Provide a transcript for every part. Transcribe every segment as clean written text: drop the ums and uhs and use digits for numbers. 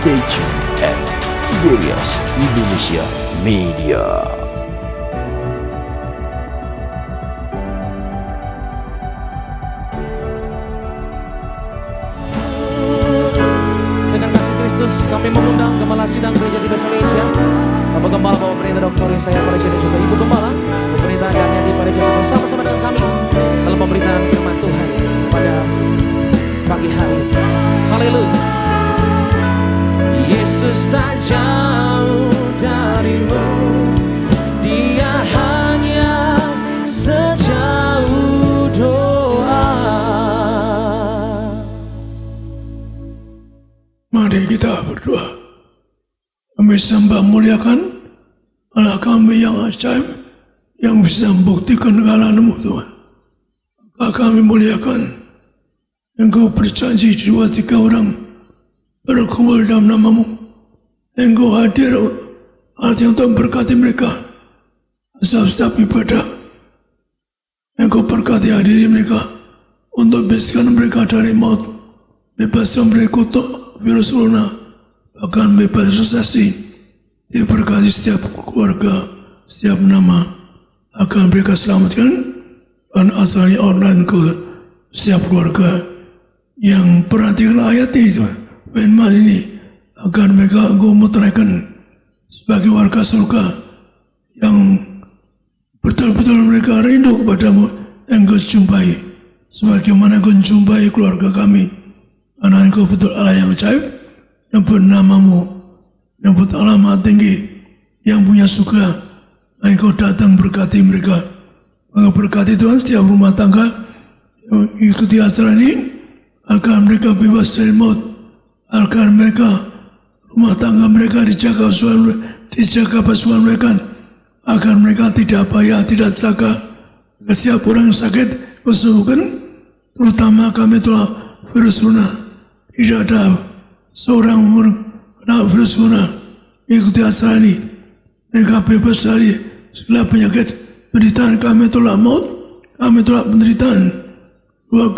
Stay tuned at Tiberias Indonesia Media. Dengan kasih Kristus kami mengundang Gembala Sidang Gereja Tiberias Indonesia, Bapak Gembala, Bapak Pendeta Dr. Yesaya Pareja dan juga Ibu Gembala Pendeta Daniati Pareja bersama-sama dengan kami dalam pemberitaan firman Tuhan pada pagi hari ini. Haleluya. Yesus tak jauh darimu, Dia hanya sejauh doa. Mari kita berdoa. Kami sembah muliakan Allah kami yang ajaib, yang bisa membuktikan kekalahan-Mu Tuhan. Kami muliakan Engkau berjanji 2-3 orang berkumpul dalam nama-Mu. Engkau hadir artinya untuk memberkati mereka. Setiap ibadah Engkau berkati hadiri mereka untuk bebaskan mereka dari maut, bebaskan mereka kutuk virus corona, bahkan bebas resesi. Diberkati setiap keluarga, setiap nama akan mereka selamatkan dan asalnya online ke setiap keluarga yang perhatikan ayat ini Tuhan. Firman ini agar mereka Engkau meteraikan sebagai warga surga yang betul-betul mereka rindu kepadamu. Engkau jumpai sebagaimana Engkau jumpai keluarga kami, karena Engkau betul Allah yang ajaib, yang bernama-Mu, yang betul Allah maha tinggi, yang punya surga. Engkau datang berkati mereka. Engkau berkati Tuhan setiap rumah tangga yang ikuti acara ini, agar mereka bebas dari maut, agar mereka rumah tangga mereka dijaga pasukan mereka, agar mereka tidak payah, tidak celaka. Setiap orang yang sakit kesembuhkan, terutama kami telah virus corona. Tidak ada seorang pun kena virus corona. Ikuti acara ini, mereka bebas dari segala penyakit. Penderitaan kami tolak maut, kami tolak penderitaan,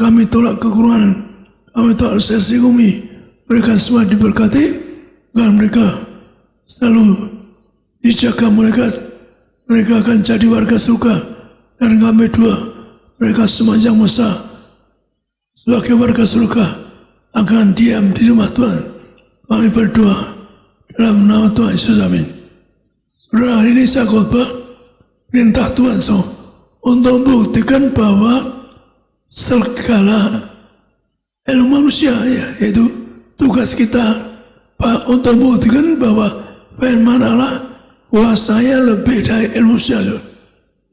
kami tolak kekurangan, kami tolak resesi bumi. Mereka semua diberkati dan mereka selalu dijaga malaikat. Mereka akan jadi warga surga, dan kami doa mereka sepanjang masa sebagai warga surga akan diam di rumah Tuhan. Kami berdoa dalam nama Tuhan Yesus, amin. Saudara, hari ini saya khotbah perintah Tuhan untuk membuktikan bahwa segala ilmu manusia, yaitu tugas kita untuk membuktikan bahwa firman Allah kuasanya lebih dari ilmu manusia.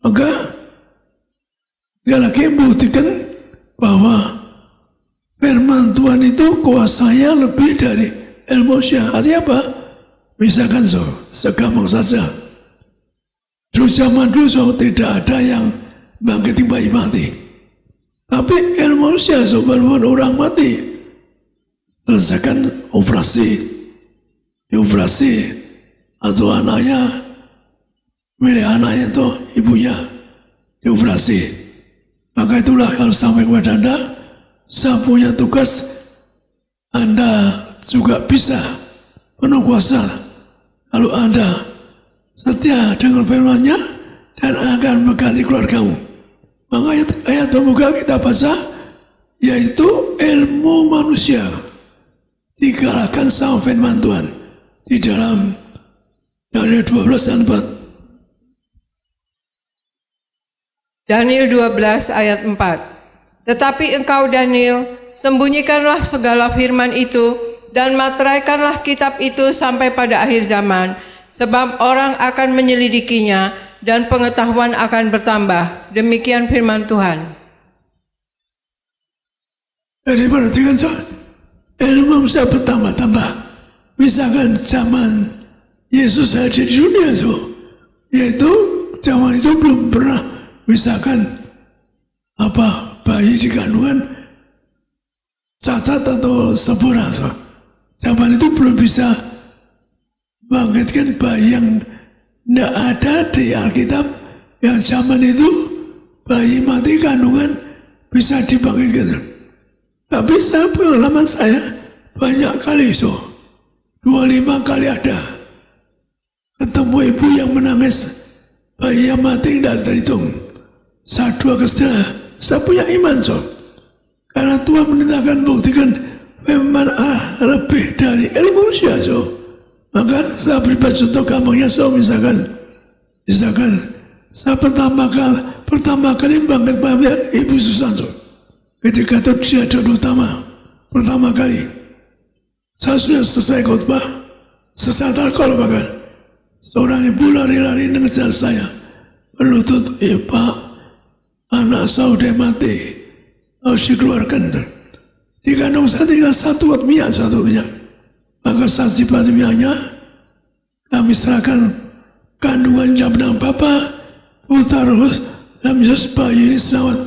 Maka sekali lagi membuktikan bahwa firman Tuhan itu kuasanya lebih dari ilmu manusia. Artinya apa? Misalkan segampang saja, dulu zaman dulu tidak ada yang bangkit bayi mati, tapi ilmu manusia sebelum orang mati selesaikan operasi atau anaknya, milik anaknya itu ibunya dioperasi. Maka itulah kalau sampai kepada Anda, saya punya tugas, Anda juga bisa penuh kuasa kalau Anda setia dengan firman-Nya dan akan memberkati keluargamu. Maka ayat pembuka kita baca, yaitu ilmu manusia dikalahkan sama firman Tuhan di dalam Daniel 12 ayat 4. Daniel 12 ayat 4. Tetapi engkau Daniel, sembunyikanlah segala firman itu dan materaikanlah kitab itu sampai pada akhir zaman, sebab orang akan menyelidikinya dan pengetahuan akan bertambah. Demikian firman Tuhan. Jadi perhatikan ilmu manusia bertambah-tambah. Misalkan zaman Yesus hadir di dunia yaitu zaman itu belum pernah misalkan bayi di kandungan cacat atau sempurna. Zaman itu belum bisa bangkitkan bayi yang tidak ada di Alkitab. Yang zaman itu bayi mati kandungan bisa dibangkitkan. Tapi pengalaman saya banyak kali 25 kali ada. Ketemu ibu yang menangis, bayi yang mati tidak terhitung. 1, 2 kesetiaan. Saya punya iman, so. Karena Tuhan menentangkan buktikan firman lebih dari ilmu manusia, so. Maka saya beri contoh gampangnya, so. Misalkan saya pertama kali bangkit pada Ibu Susan, so. Ketika itu dia jodoh pertama kali. Saya sudah selesai khotbah, sesat alkohol bahkan. Seorang ibu lari-lari mengejar saya, berlutut, Pak, anak saya udah mati, harus dikeluarkan. Di kandung saya tinggal satu minyak. Maka saya simpan minyaknya, kami serahkan kandungan jam Bapak, putar terus, dan Yesus bayi ini selamat,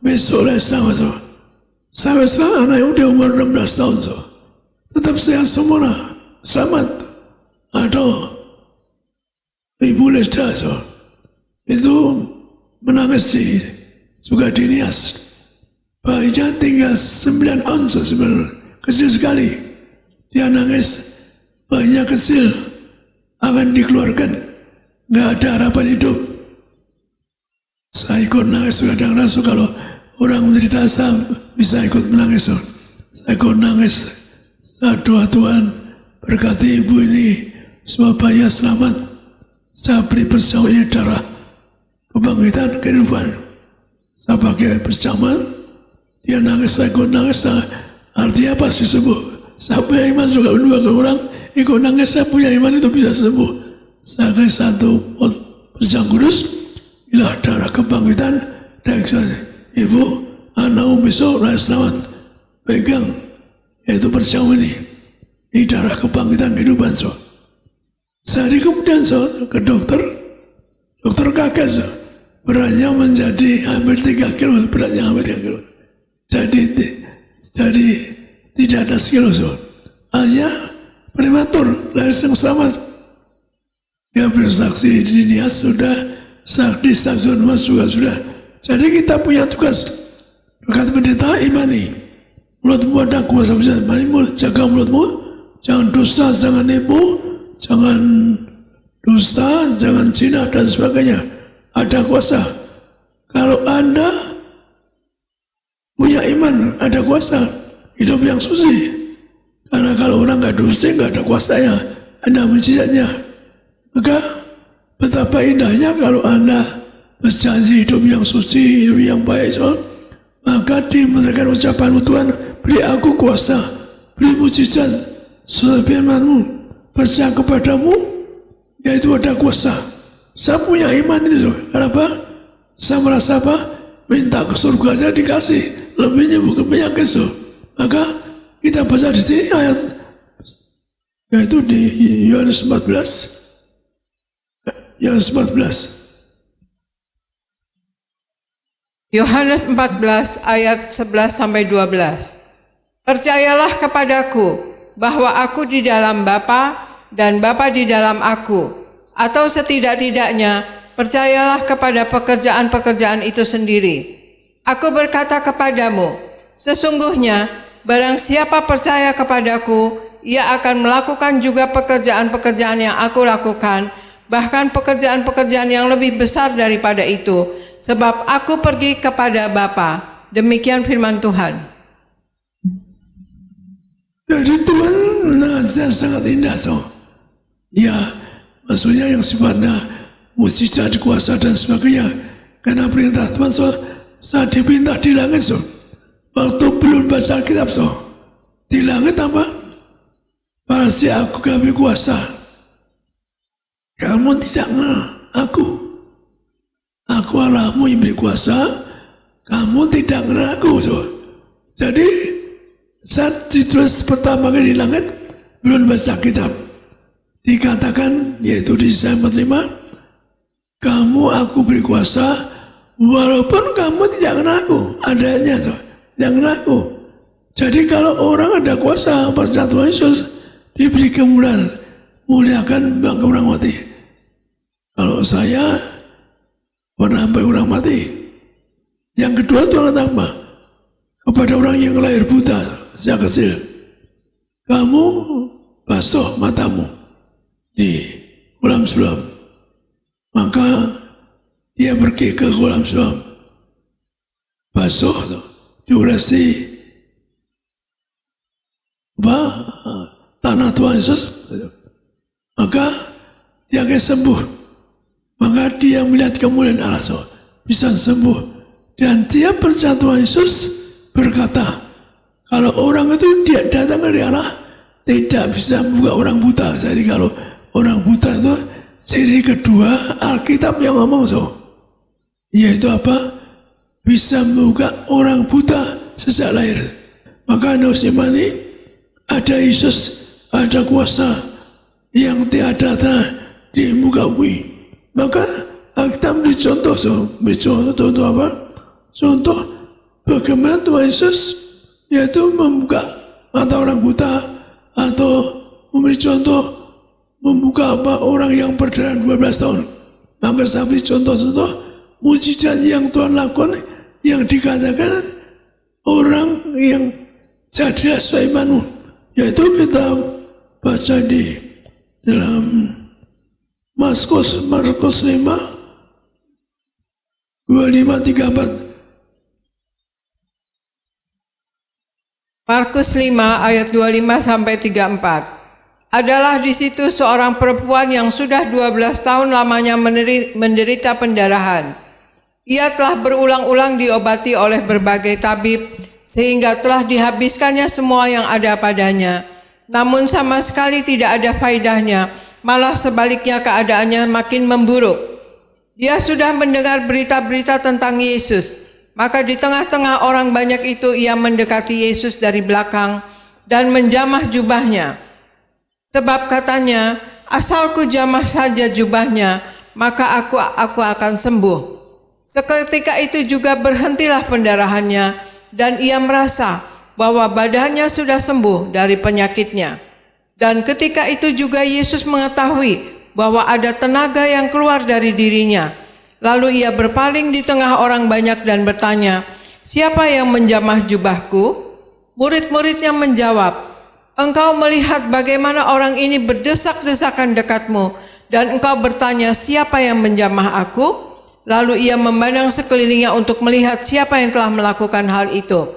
besok selamat. So. Sampai sekarang anak udah umur 16 tahun. So. Tetap sehat semua, selamat. Atau ibu Leda, so. Itu menangis juga di Nias. Bayinya tinggal 9 ons, sebenarnya kecil sekali. Dia nangis, bayinya kecil, akan dikeluarkan, nggak ada harapan hidup. Saya ikut nangis, kadang rasa kalau orang menderita saya bisa ikut menangis. So. Saya ikut nangis. Saya doa Tuhan, berkati ibu ini, semua bayi selamat. Saya beri percaman ini darah kebangkitan kehidupan. Saya pakai percaman, dia nangis, saya ikut nangis. Artinya pasti sembuh. Saya punya iman juga dua ke orang, ikut nangis, saya punya iman itu bisa sembuh. Saya kasih 1 pot percaman kudus, inilah darah kebangkitan. Dan ibu, anakmu besok selamat. Pegang, yaitu percaman ini darah kebangkitan kehidupan. So. Sehari kemudian ke dokter kaget, so. Beratnya menjadi hampir 3 kilo, beratnya hampir 3 kilo. Jadi tidak ada sekilo, so. Hanya prematur, lahir yang selamat. Dia bersaksi di Nias sudah, di stasiun Mas juga sudah. Jadi kita punya tugas, berkat pendeta imani. Mulutmu ada kuasa bisa imani, jaga mulutmu, jangan dosa, jangan nipu, jangan dusta, jangan zina dan sebagainya. Ada kuasa. Kalau Anda punya iman, ada kuasa, hidup yang suci. Karena kalau orang nggak dusta, nggak ada kuasanya, ada mujizatnya. Maka betapa indahnya kalau Anda berjanji hidup yang suci, hidup yang baik, so. Maka dimengerti ucapan Tuhan, beri aku kuasa, beri mujizat, sesuai firman-Mu, percaya kepadamu, yaitu ada kuasa. Saya punya iman itu. Kenapa? Saya merasa apa? Minta ke surga aja dikasih, lebihnya bukan penyakit. So. Maka kita baca di sini ayat, yaitu di Yohanes 14. Yohanes 14. Yohanes 14 ayat 11 sampai 12. Percayalah kepadaku bahwa aku di dalam Bapa dan Bapa di dalam aku, atau setidak-tidaknya percayalah kepada pekerjaan-pekerjaan itu sendiri. Aku berkata kepadamu, sesungguhnya barang siapa percaya kepadaku, ia akan melakukan juga pekerjaan-pekerjaan yang aku lakukan, bahkan pekerjaan-pekerjaan yang lebih besar daripada itu, sebab aku pergi kepada Bapa. Demikian firman Tuhan. Jadi Tuhan mengajar sangat indah, so. Ya, maksudnya yang sifatnya mujizat, kuasa dan sebagainya. Karena perintah Tuhan, so, saat dipinta di langit, so. Waktu belum baca kitab, so. Di langit apa? Pasti aku kami kuasa. Kamu tidak mengenal aku. Aku Allahmu yang berkuasa, kamu tidak mengenal aku. So. Jadi, saat ditulis pertama kali di langit, belum baca kitab. Dikatakan, yaitu di Yesaya 45, kamu aku berkuasa, walaupun kamu tidak mengenal aku. Adanya, so. Tidak mengenal aku. Jadi kalau orang ada kuasa, percaya Tuhan Yesus, diberi kemuliaan, muliakan bangga orang mati. Kalau saya pernah sampai orang mati. Yang kedua Tuhan tambah kepada orang yang lahir buta sejak kecil. Kamu basuh matamu di kolam sulam. Maka dia pergi ke kolam sulam, basuh tuh, diulesi tanah Tuhan Yesus, maka dia akan sembuh. Maka dia melihat kemuliaan Allah, bisa sembuh. Dan dia percaya Tuhan Yesus berkata, kalau orang itu dia datang dari Allah, tidak bisa membuka orang buta. Jadi kalau orang buta itu ciri kedua Alkitab yang ngomong yaitu apa? Bisa membuka orang buta sejak lahir. Maka Anda harus imani ada Yesus, ada kuasa yang tiada di muka bumi. Maka Alkitab dicontoh, contoh apa? Contoh bagaimana Tuhan Yesus yaitu membuka mata orang buta, atau memberi contoh membuka orang yang berdarah 12 tahun. Maka saya beri contoh-contoh mujizat yang Tuhan lakukan, yang dikatakan orang yang jadi seimanmu, yaitu kita baca di dalam Markus 5 25-34. Markus 5 ayat 25-34. Adalah di situ seorang perempuan yang sudah 12 tahun lamanya menderita pendarahan. Ia telah berulang-ulang diobati oleh berbagai tabib, sehingga telah dihabiskannya semua yang ada padanya. Namun sama sekali tidak ada faedahnya, malah sebaliknya keadaannya makin memburuk. Dia sudah mendengar berita-berita tentang Yesus. Maka di tengah-tengah orang banyak itu ia mendekati Yesus dari belakang dan menjamah jubahnya. Sebab katanya, asalku jamah saja jubahnya, maka aku akan sembuh. Seketika itu juga berhentilah pendarahannya dan ia merasa bahwa badannya sudah sembuh dari penyakitnya. Dan ketika itu juga Yesus mengetahui bahwa ada tenaga yang keluar dari dirinya. Lalu ia berpaling di tengah orang banyak dan bertanya, siapa yang menjamah jubahku? Murid-muridnya menjawab, engkau melihat bagaimana orang ini berdesak-desakan dekatmu, dan engkau bertanya, siapa yang menjamah aku? Lalu ia memandang sekelilingnya untuk melihat siapa yang telah melakukan hal itu.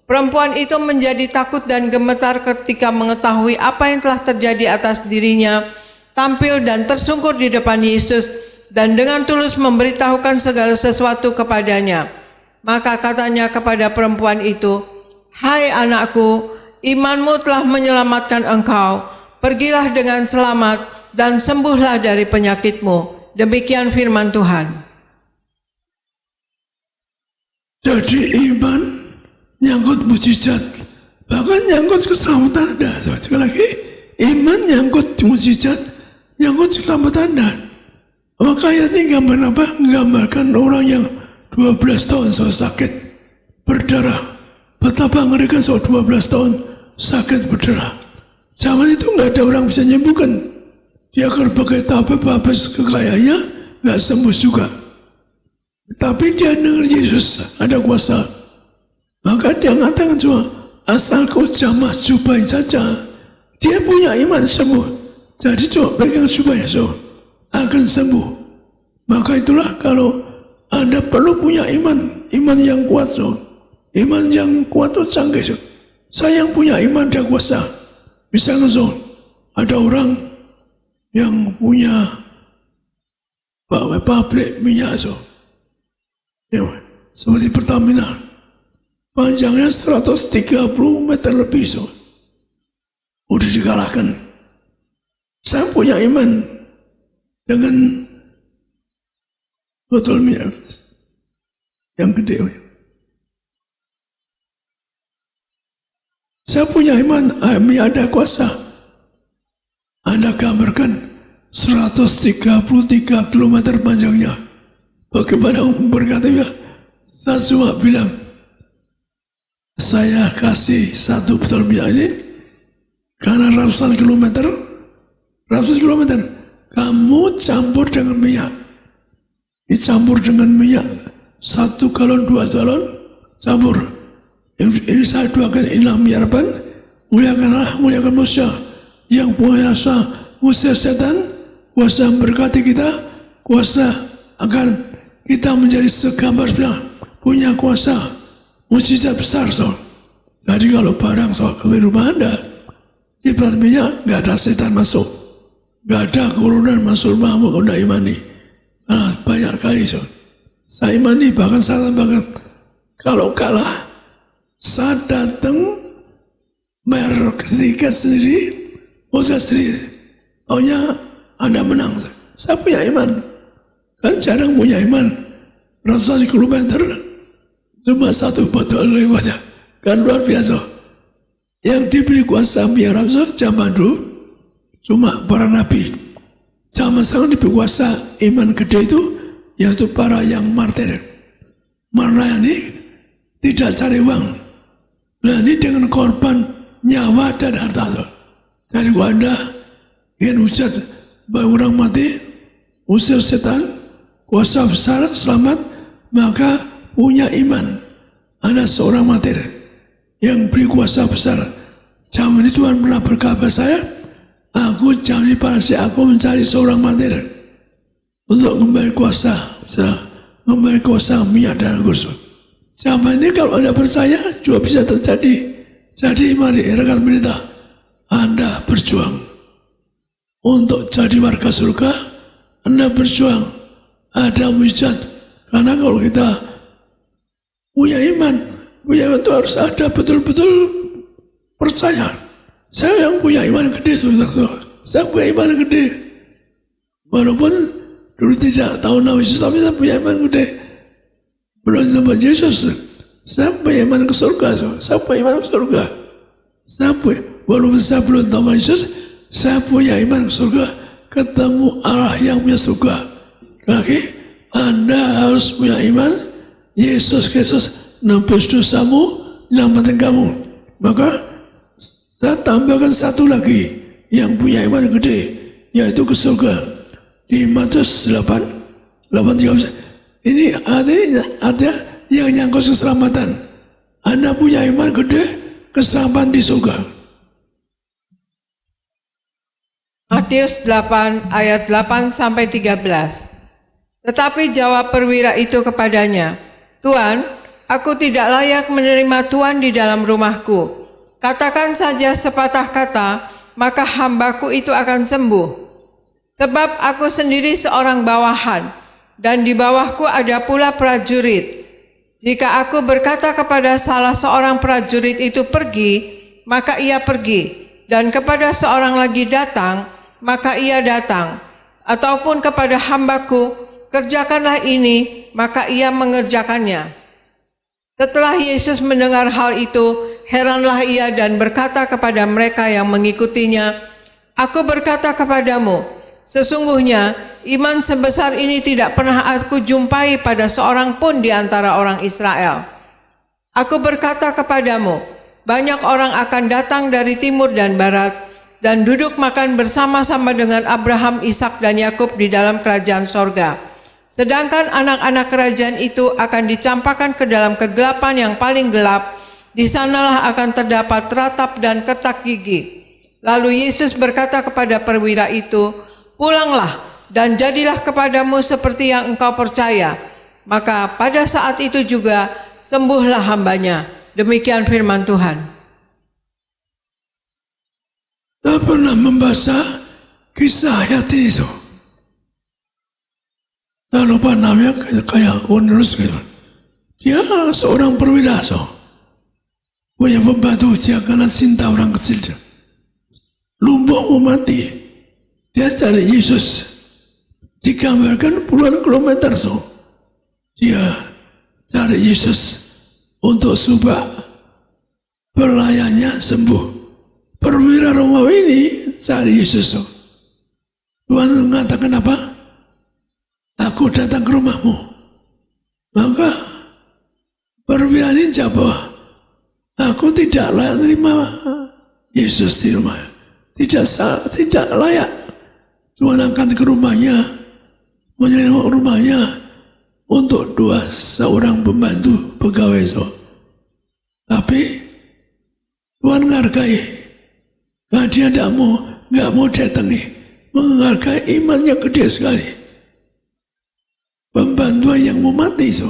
Perempuan itu menjadi takut dan gemetar ketika mengetahui apa yang telah terjadi atas dirinya, tampil dan tersungkur di depan Yesus, dan dengan tulus memberitahukan segala sesuatu kepadanya. Maka katanya kepada perempuan itu, hai anakku, imanmu telah menyelamatkan engkau. Pergilah dengan selamat dan sembuhlah dari penyakitmu. Demikian firman Tuhan. Jadi iman nyangkut mujizat, bahkan nyangkut keselamatan Anda. Sekali lagi, iman nyangkut mujizat, nyangkut keselamatan Anda. Maka ayatnya gambar apa? Menggambarkan orang yang 12 tahun sakit berdarah. Betapa ngerikan 12 tahun sakit berdarah. Zaman itu nggak ada orang bisa menyembuhkan. Dia berbagai tabib habis kekayaannya nggak sembuh juga. Tapi dia dengar Yesus ada kuasa. Maka dia mengatakan cuma asal kau jamah jubah saja. Dia punya iman sembuh. Jadi coba pegang jubahnya akan sembuh. Maka itulah kalau Anda perlu punya iman yang kuat. Iman yang kuat itu canggih. Saya yang punya iman dia kuasa. Misalnya ada orang yang punya pabrik minyak ya, seperti Pertamina, panjangnya 130 meter lebih udah dikalahkan. Saya punya iman dengan botol minyak yang gede. Saya punya iman, ada kuasa. Anda gambarkan 133 km panjangnya. Bagaimana berkatanya? Saya cuma bilang, saya kasih satu botol minyak ini karena ratusan kilometer, kamu campur dengan minyak. Dicampur dengan minyak 1 galon 2 galon campur. Ini saya doakan inilah miarban, muliakan manusia. yang kuasa usir setan, kuasa berkati kita, kuasa agar kita menjadi segambar punya kuasa mujizat besar. So. Jadi kalau barang ke rumah Anda, di minyak nggak ada setan masuk, nggak ada kerunan masuk rumahmu kalau tidak imani. Nah, banyak kali so. Saya imani bahkan kalau kalah, saya datang berketika sendiri, usaha sendiri. Maunya Anda menang. Saya punya iman. Kan jarang punya iman. Ratusan kilometer cuma satu botol lewat. Kan luar biasa. Yang diberi kuasa biar rasul zaman dulu cuma para nabi. Zaman sekarang diberi kuasa iman gede itu yaitu para yang martir. Melayani tidak cari uang. Melayani dengan korban nyawa dan harta. Jadi kalau Anda ingin hujat bahwa orang mati, usir setan, kuasa besar, selamat, maka punya iman. Anda seorang martir yang beri kuasa besar. Zaman itu Tuhan pernah berkata saya, aku jangan diparasi, aku mencari seorang martir untuk kembali kuasa, kembali kuasa minyak dan anggur. Zaman ini kalau Anda percaya juga bisa terjadi. Jadi mari rekan berita, Anda berjuang untuk jadi warga surga. Anda berjuang ada mujizat. Karena kalau kita punya iman itu harus ada betul-betul percaya. Saya yang punya iman gede, saya punya iman gede. Walaupun dulu tidak tahu nama Yesus, tapi saya punya iman gede. Belum nama Yesus, saya punya iman ke surga. Saya punya iman ke surga. Walaupun saya belum tahu nama Yesus, saya punya iman ke surga. Ketemu Allah yang punya surga. Lagi, Anda harus punya iman. Yesus Kristus nembus dosamu, nyelamatin kamu. Maka saya tambahkan satu lagi yang punya iman gede, yaitu ke surga. Di Matius 8:13. Ini artinya yang nyangkut keselamatan. Anda punya iman gede, keselamatan di surga. Matius 8 ayat 8 sampai 13. Tetapi jawab perwira itu kepadanya, Tuan, aku tidak layak menerima Tuan di dalam rumahku. Katakan saja sepatah kata, maka hambaku itu akan sembuh. Sebab aku sendiri seorang bawahan, dan di bawahku ada pula prajurit. Jika aku berkata kepada salah seorang prajurit itu pergi, maka ia pergi. Dan kepada seorang lagi datang, maka ia datang. Ataupun kepada hambaku, kerjakanlah ini, maka ia mengerjakannya. Setelah Yesus mendengar hal itu, heranlah ia dan berkata kepada mereka yang mengikutinya, Aku berkata kepadamu, sesungguhnya iman sebesar ini tidak pernah aku jumpai pada seorang pun di antara orang Israel. Aku berkata kepadamu, banyak orang akan datang dari timur dan barat, dan duduk makan bersama-sama dengan Abraham, Ishak, dan Yakub di dalam kerajaan sorga. Sedangkan anak-anak kerajaan itu akan dicampakkan ke dalam kegelapan yang paling gelap. Di sanalah akan terdapat ratap dan ketak gigi. Lalu Yesus berkata kepada perwira itu, pulanglah dan jadilah kepadamu seperti yang engkau percaya. Maka pada saat itu juga sembuhlah hambanya. Demikian firman Tuhan. Saya pernah membaca kisah ayat ini. Saya lupa namanya kayak Cornelius gitu. Dia seorang perwira. Punya pembantu, dia karena cinta orang kecil. Lumpuh mau mati. Dia cari Yesus. Digambarkan puluhan kilometer. Dia cari Yesus untuk supaya pelayannya sembuh. Perwira Romawi ini cari Yesus. Tuhan mengatakan apa? Aku datang ke rumahmu. Maka perwira ini jawab, aku tidak layak terima Yesus di rumah. Tidak layak. Tuhan angkat ke rumahnya, menyenggok rumahnya untuk seorang pembantu pegawai. Tapi Tuhan menghargai. Nah, dia tidak mau nggak mau datangi, menghargai imannya gede sekali. Pembantuan yang mau mati itu,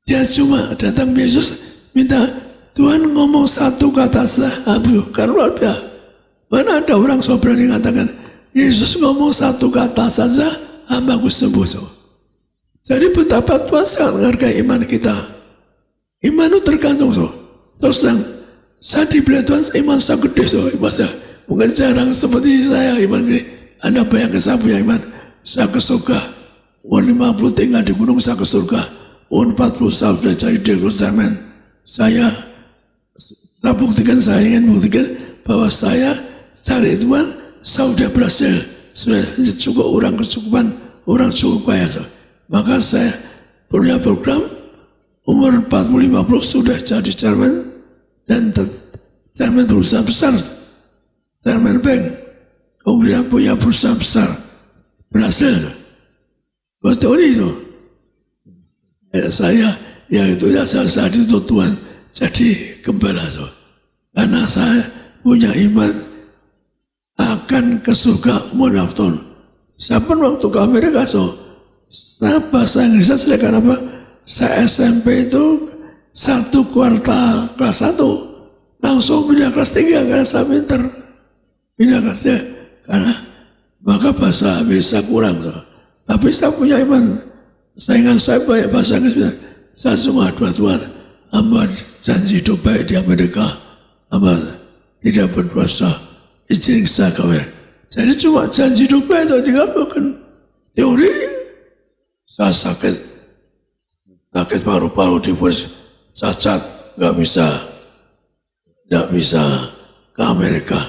dia cuma datang Yesus minta Tuhan ngomong satu kata saja, kan luar biasa. Mana ada orang so berani mengatakan Yesus ngomong satu kata saja, hambaku sembuh. So. Jadi betapa Tuhan sangat menghargai iman kita. Iman itu tergantung. So. Terus saya dibeli Tuhan iman saya gede. So. Iman saya mungkin jarang seperti saya iman gede. Anda bayangkan saya punya iman. Saya ke surga. Umur 50 tinggal di gunung saya ke surga. Umur 40 saya sudah jadi di Yerusalem. Saya buktikan, saya ingin buktikan bahwa saya cari Tuhan, saya sudah berhasil. Sudah cukup orang kecukupan, orang cukup kaya. So. Maka saya punya program umur 40-50 sudah jadi chairman dan chairman perusahaan besar, chairman bank, kemudian punya perusahaan besar, berhasil. Betul itu. Saya saya dituntut Tuhan jadi gembala. So. Karena saya punya iman akan ke surga umur 6 tahun. Saya pun waktu ke Amerika, saya bahasa Inggrisnya selesai apa? Saya SMP itu 1 kuartal kelas 1, langsung pindah kelas 3 karena saya pinter. Pindah kelas 3 karena maka bahasa bisa kurang. Tapi saya punya iman. Saingan saya banyak bahasa Inggris. Saya cuma doa Tuhan, hamba janji hidup baik di Amerika, hamba tidak berdosa, izin saya kawin. Jadi cuma janji hidup baik itu dikabulkan. Teori saya sakit paru-paru di cacat, nggak bisa ke Amerika.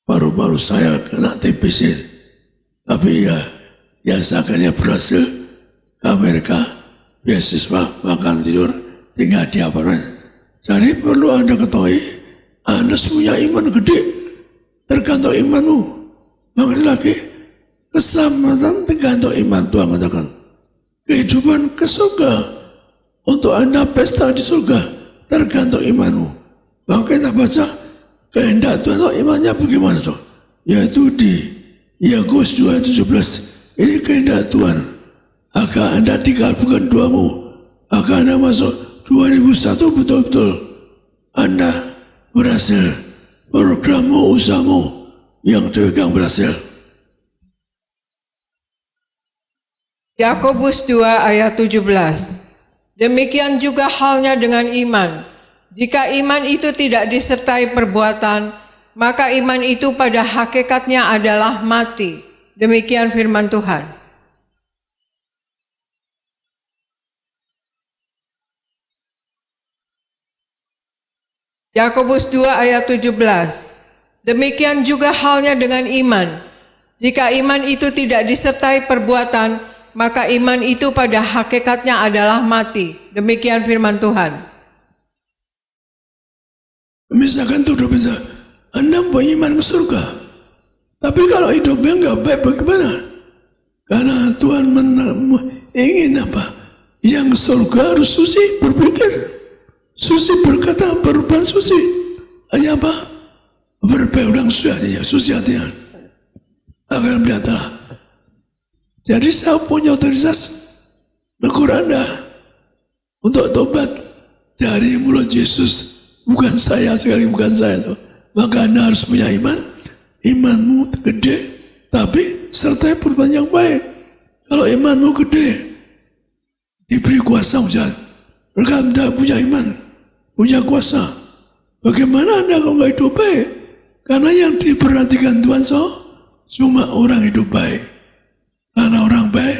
Paru-paru saya kena TBC, tapi ya saya akhirnya berhasil ke Amerika, beasiswa, makan tidur, tinggal di apartemen. Jadi perlu Anda ketahui, Anda punya iman gede, tergantung imanmu. Makanya lagi, keselamatan tergantung iman. Tuhan katakan, kehidupan ke surga, untuk Anda pesta di surga, tergantung imanmu. Makanya baca, kehendak Tuhan, imannya bagaimana? Yaitu di Yakobus 2:17. Ini kehendak Tuhan, agar Anda dikabulkan doamu, agar Anda masuk 2001 betul-betul Anda berhasil, programmu, usahamu yang dipegang berhasil. Yakobus 2 ayat 17. Demikian juga halnya dengan iman. Jika iman itu tidak disertai perbuatan, maka iman itu pada hakikatnya adalah mati. Demikian firman Tuhan. Yakobus 2 ayat 17. Demikian juga halnya dengan iman. Jika iman itu tidak disertai perbuatan, maka iman itu pada hakikatnya adalah mati. Demikian firman Tuhan. Misalkan tuduh bisa, Anda punya iman ke surga. Tapi kalau hidupnya nggak baik bagaimana? Karena Tuhan ingin apa? Yang surga harus suci berpikir, suci berkata, berbuat suci. Hanya apa? Berbaik orang suci hatinya. Agar melihatlah. Jadi saya punya otoritas menegur Anda untuk tobat dari mulut Yesus. Bukan saya, sekali bukan saya. Maka Anda harus punya iman. Imanmu gede, tapi sertai perbuatan yang baik. Kalau imanmu gede, diberi kuasa hujan. Mereka Anda punya iman, punya kuasa. Bagaimana Anda kalau nggak hidup baik? Karena yang diperhatikan Tuhan cuma orang hidup baik. Karena orang baik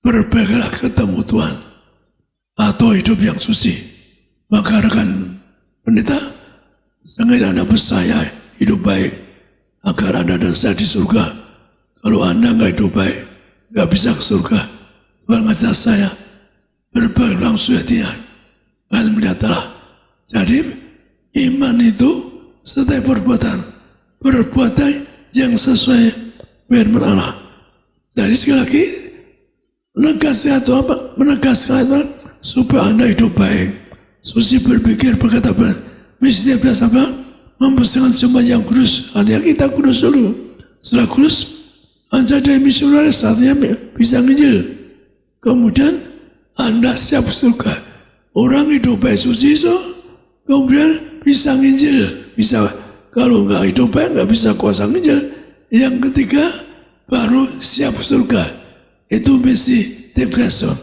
berbaiklah ketemu Tuhan atau hidup yang suci. Maka rekan pendeta, sangat Anda percaya hidup baik agar Anda dan saya di surga. Kalau Anda nggak hidup baik, nggak bisa ke surga. Tuhan ngajar saya berbaik langsung hatinya. Dan melihatlah. Jadi iman itu serta perbuatan yang sesuai firman Allah. Jadi sekali lagi menegaskan itu apa? Menegaskan itu supaya Anda hidup baik, suci berpikir, berkata benar. Mesti apa? mempersembahkan sembah yang kudus. Artinya kita kudus dulu. Setelah kudus, Anda jadi misionaris, artinya bisa nginjil. Kemudian Anda siap surga. Orang hidup baik suci, kemudian bisa nginjil. Bisa, kalau nggak hidup baik, nggak bisa kuasa nginjil. Yang ketiga, baru siap surga. Itu misi Tifreson.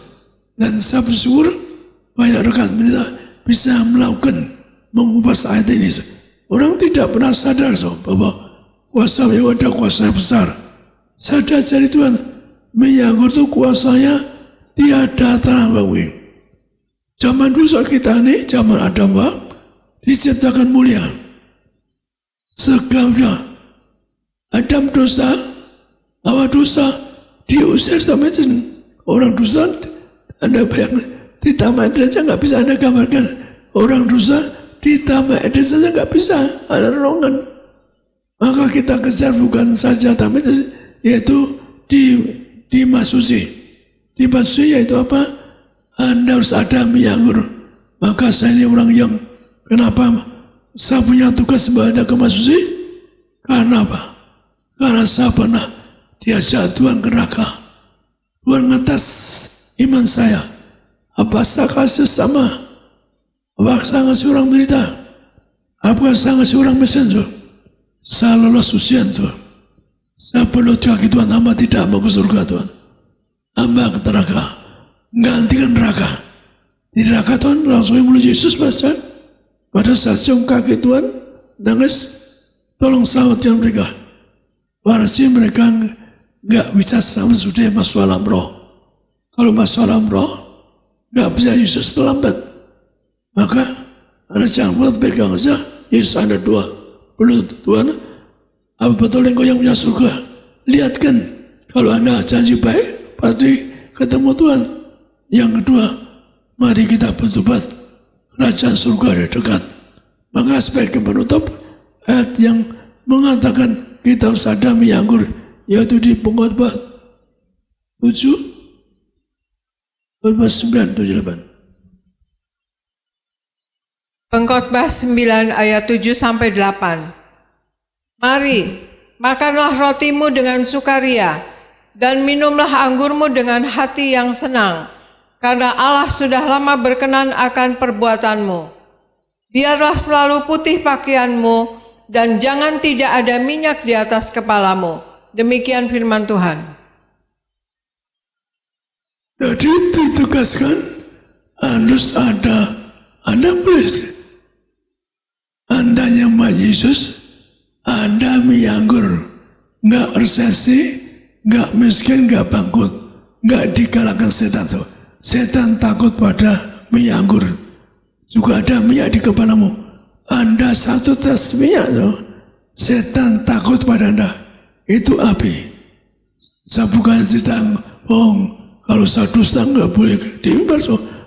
Dan saya bersyukur banyak rekan kita bisa melakukan mengupas ayat ini. Orang tidak pernah sadar bahwa kuasa yang ada kuasa besar. Sadar dari Tuhan, menyangkut itu kuasanya tiada terangkangi. Zaman dulu kita ini, zaman Adam diciptakan mulia. Sekarang Adam dosa, Hawa dosa, diusir sama orang dosa. Anda bayangkan, di Taman Eden saja nggak bisa Anda gambarkan. Orang dosa di Taman Eden saja nggak bisa ada renungan. Maka kita kejar bukan saja Taman Eden, yaitu dimasuki. Dimasuki yaitu apa? Anda harus ada miyanggur. Maka saya ini orang yang kenapa saya punya tugas sebagai ke masuki? Karena apa? Karena saya pernah diajak Tuhan ke neraka. Tuhan ngetes iman saya. Apa saya kasih sama? Apa saya ngasih orang berita? Apa saya ngasih orang messenger? Saya lolos ujian Tuhan. Saya perlu kaki Tuhan, hamba tidak mau ke surga Tuhan. Hamba ke neraka. Gantikan neraka. Di neraka Tuhan langsung menuju Yesus pada saat cium kaki Tuhan, nangis, tolong selamatkan mereka. Warasi mereka nggak bisa selamat sudah masuk alam roh. Kalau masuk alam roh, nggak bisa Yesus terlambat. Maka Anda jangan buat pegang saja. Yesus ada dua. Perlu Tuhan, apa betul engkau yang punya surga? Lihatkan, kalau Anda janji baik, pasti ketemu Tuhan. Yang kedua, mari kita bertobat. Kerajaan surga ada dekat. Maka sebagai penutup, ayat yang mengatakan kita harus ada miyanggur, yaitu di Pengkhotbah 7, 9, 7, 8. Pengkhotbah 9 ayat 7 sampai 8. Mari, makanlah rotimu dengan sukaria dan minumlah anggurmu dengan hati yang senang, karena Allah sudah lama berkenan akan perbuatanmu. Biarlah selalu putih pakaianmu dan jangan tidak ada minyak di atas kepalamu. Demikian firman Tuhan. Jadi ditugaskan harus ada Anda boleh Anda nyembah Yesus, Anda miyanggur, nggak resesi, nggak miskin, nggak bangkrut, nggak dikalahkan setan. Setan takut pada miyanggur. Juga ada minyak di kepalamu. Anda satu tes minyak, setan takut pada Anda. Itu api. Saya bukan sedang bohong. Kalau saya dusta nggak boleh diimbar.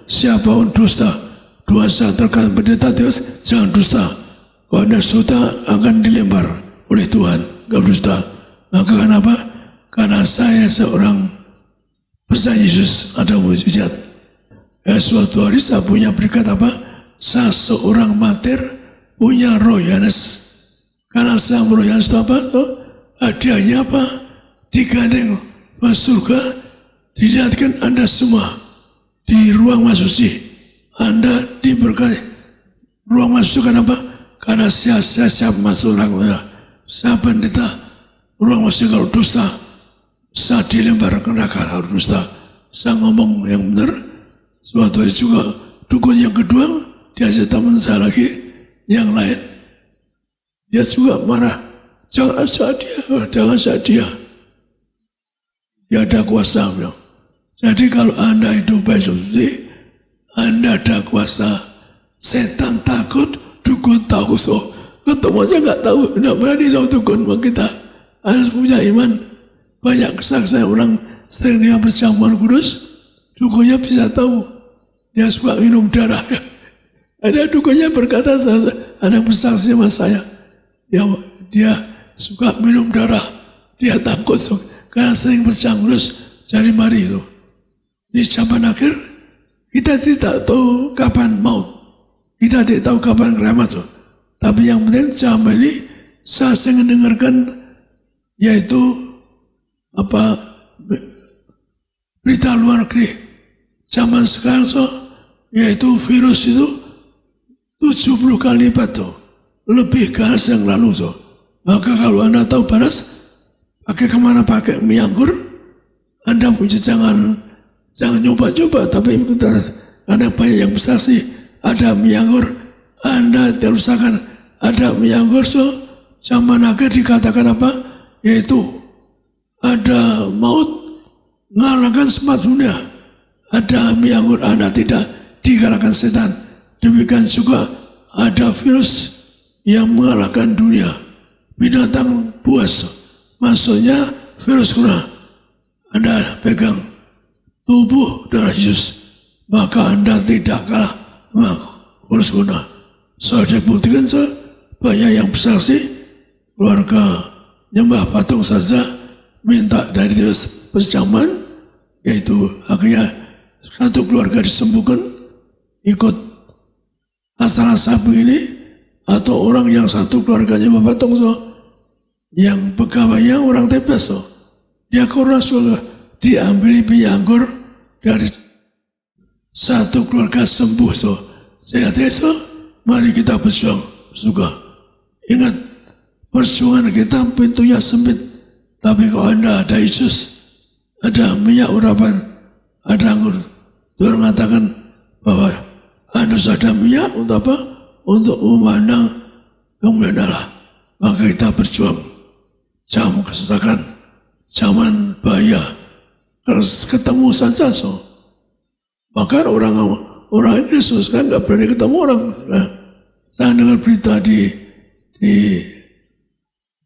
Siapa pun dusta, dosa terkait pendeta Deus, jangan dusta. Kalau Anda dusta akan dilempar oleh Tuhan. Nggak dusta. Maka kenapa? Karena saya seorang percaya Yesus ada mujizat. Suatu hari saya punya berkat apa? Saya seorang martir punya roh Yohanes. Karena saya roh Yohanes itu apa? Hadiahnya apa? Digandeng masuk surga, dilihatkan Anda semua di ruang masuci. Anda diberkati. Ruang masuk kenapa? Karena saya siap masuk neraka. Saya pendeta. Ruang masuk kalau dusta, saya dilempar ke neraka kalau dusta. Saya ngomong yang benar. Suatu hari juga dukun yang kedua diajak teman saya lagi yang lain. Dia juga marah. Jangan ajak dia. Dia ada kuasa. Jadi kalau Anda hidup baik seperti Anda ada kuasa. Setan takut, dukun tahu. Ketemu aja nggak tahu. Tidak berani sama dukun. Kita harus punya iman. Banyak kesaksian orang sering dia bercampur kudus. Dukunnya bisa tahu. Dia suka minum darah. Ada dukunnya berkata, ada bersaksi sama saya. Dia suka minum darah. Dia takut. Karena sering bercampur kudus. Jadi mari itu. Di zaman akhir, kita tidak tahu kapan maut. Kita tidak tahu kapan kiamat. Tapi yang penting selama ini saya sering mendengarkan yaitu berita luar negeri. Zaman sekarang yaitu virus itu 70 kali lipat lebih ganas yang lalu Maka kalau Anda tahu panas, pakai kemana pakai mie anggur, Anda jangan nyoba-nyoba, tapi ada banyak yang bersaksi, ada mie anggur, Anda diusahakan ada mie anggur, zaman akhir dikatakan yaitu ada maut mengalahkan semua dunia, ada mie anggur, Anda tidak dikalahkan setan, demikian juga ada virus yang mengalahkan dunia, binatang buas, maksudnya virus corona, Anda pegang tubuh darah Yesus, maka Anda tidak kalah virus corona. Saya buktikan banyak yang bersaksi, keluarga nyembah patung saja minta dari Yesus perjamuan, yaitu akhirnya satu keluarga disembuhkan ikut acara sabu ini, atau orang yang satu keluarganya nyembah patung yang pegawainya orang TPS dia corona diambil minyak anggur dari satu keluarga sembuh saya desa, mari kita berjuang juga. Ingat, perjuangan kita pintunya sempit, tapi kalau Anda ada Yesus, ada minyak urapan, ada anggur, Tuhan mengatakan bahwa Anda ada minyak untuk apa? Untuk memandang kemuliaan Allah. Maka kita berjuang. Jangan kesesakan, zaman bahaya. Harus ketemu saja Bahkan orang Yesus kan nggak berani ketemu orang. Nah, saya dengar berita di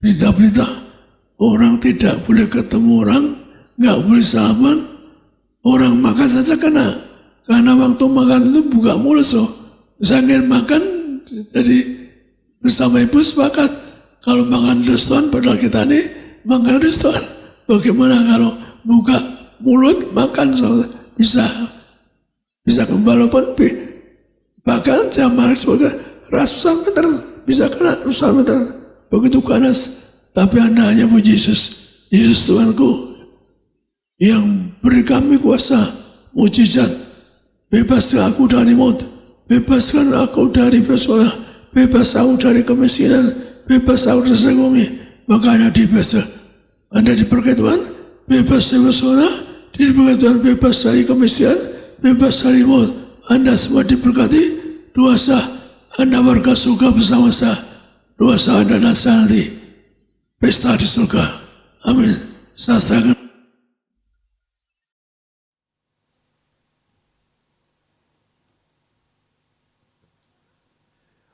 berita-berita, orang tidak boleh ketemu orang, nggak boleh salaman, orang makan saja kena. Karena waktu makan itu buka mulut Saya makan, jadi bersama ibu sepakat kalau makan restoran, padahal kita ini makan restoran. Bagaimana kalau buka mulut makan bisa kembali lebih. Bahkan zaman ratusan meter bisa kena ratusan meter, begitu ganas. Tapi Anda hanya puji Yesus, Yesus Tuhanku yang beri kami kuasa mujizat, bebaskan aku dari maut, bebaskan aku dari persoalan, bebas aku dari kemiskinan, bebas aku dari segala. Maka Anda dibebaskan, Anda diberkati Tuhan, bebas dari persoalan, diberkati Tuhan, bebas dari kemiskinan, bebas dari maut. Anda semua diberkati, dosa Anda warga surga bersama saya, dosa Anda dan saya nanti pesta di surga. Amin. Saya serahkan.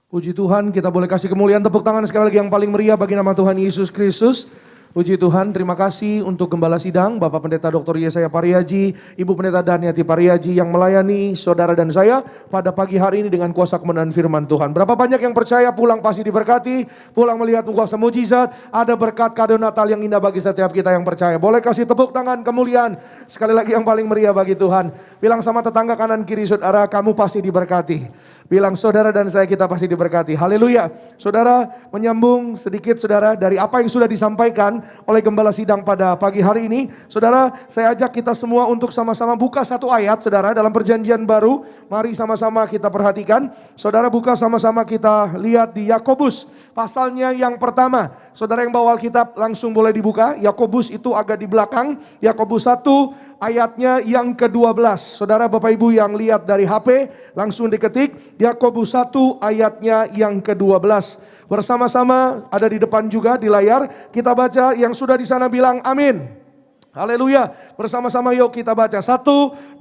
Puji Tuhan, kita boleh kasih kemuliaan, tepuk tangan sekali lagi yang paling meriah bagi nama Tuhan Yesus Kristus. Puji Tuhan, terima kasih untuk Gembala Sidang, Bapak Pendeta Dr. Yesaya Pariaji, Ibu Pendeta Daniati Pariaji yang melayani saudara dan saya pada pagi hari ini dengan kuasa kebenaran firman Tuhan. Berapa banyak yang percaya pulang pasti diberkati, pulang melihat kuasa mujizat, ada berkat kado Natal yang indah bagi setiap kita yang percaya. Boleh kasih tepuk tangan kemuliaan, sekali lagi yang paling meriah bagi Tuhan. Bilang sama tetangga kanan kiri, saudara, kamu pasti diberkati. Bilang saudara dan saya kita pasti diberkati. Haleluya. Saudara, menyambung sedikit saudara dari apa yang sudah disampaikan oleh Gembala Sidang pada pagi hari ini. Saudara, saya ajak kita semua untuk sama-sama buka satu ayat saudara dalam perjanjian baru. Mari sama-sama kita perhatikan. Saudara, buka sama-sama kita lihat di Yakobus pasalnya yang pertama. Saudara yang bawa Alkitab langsung boleh dibuka. Yakobus itu agak di belakang. Yakobus 1 ayatnya yang ke-12. Saudara Bapak Ibu yang lihat dari HP langsung diketik Yakobus 1 ayatnya yang ke-12. Bersama-sama ada di depan juga di layar. Kita baca, yang sudah di sana bilang amin. Haleluya. Bersama-sama yuk kita baca. 1, 2,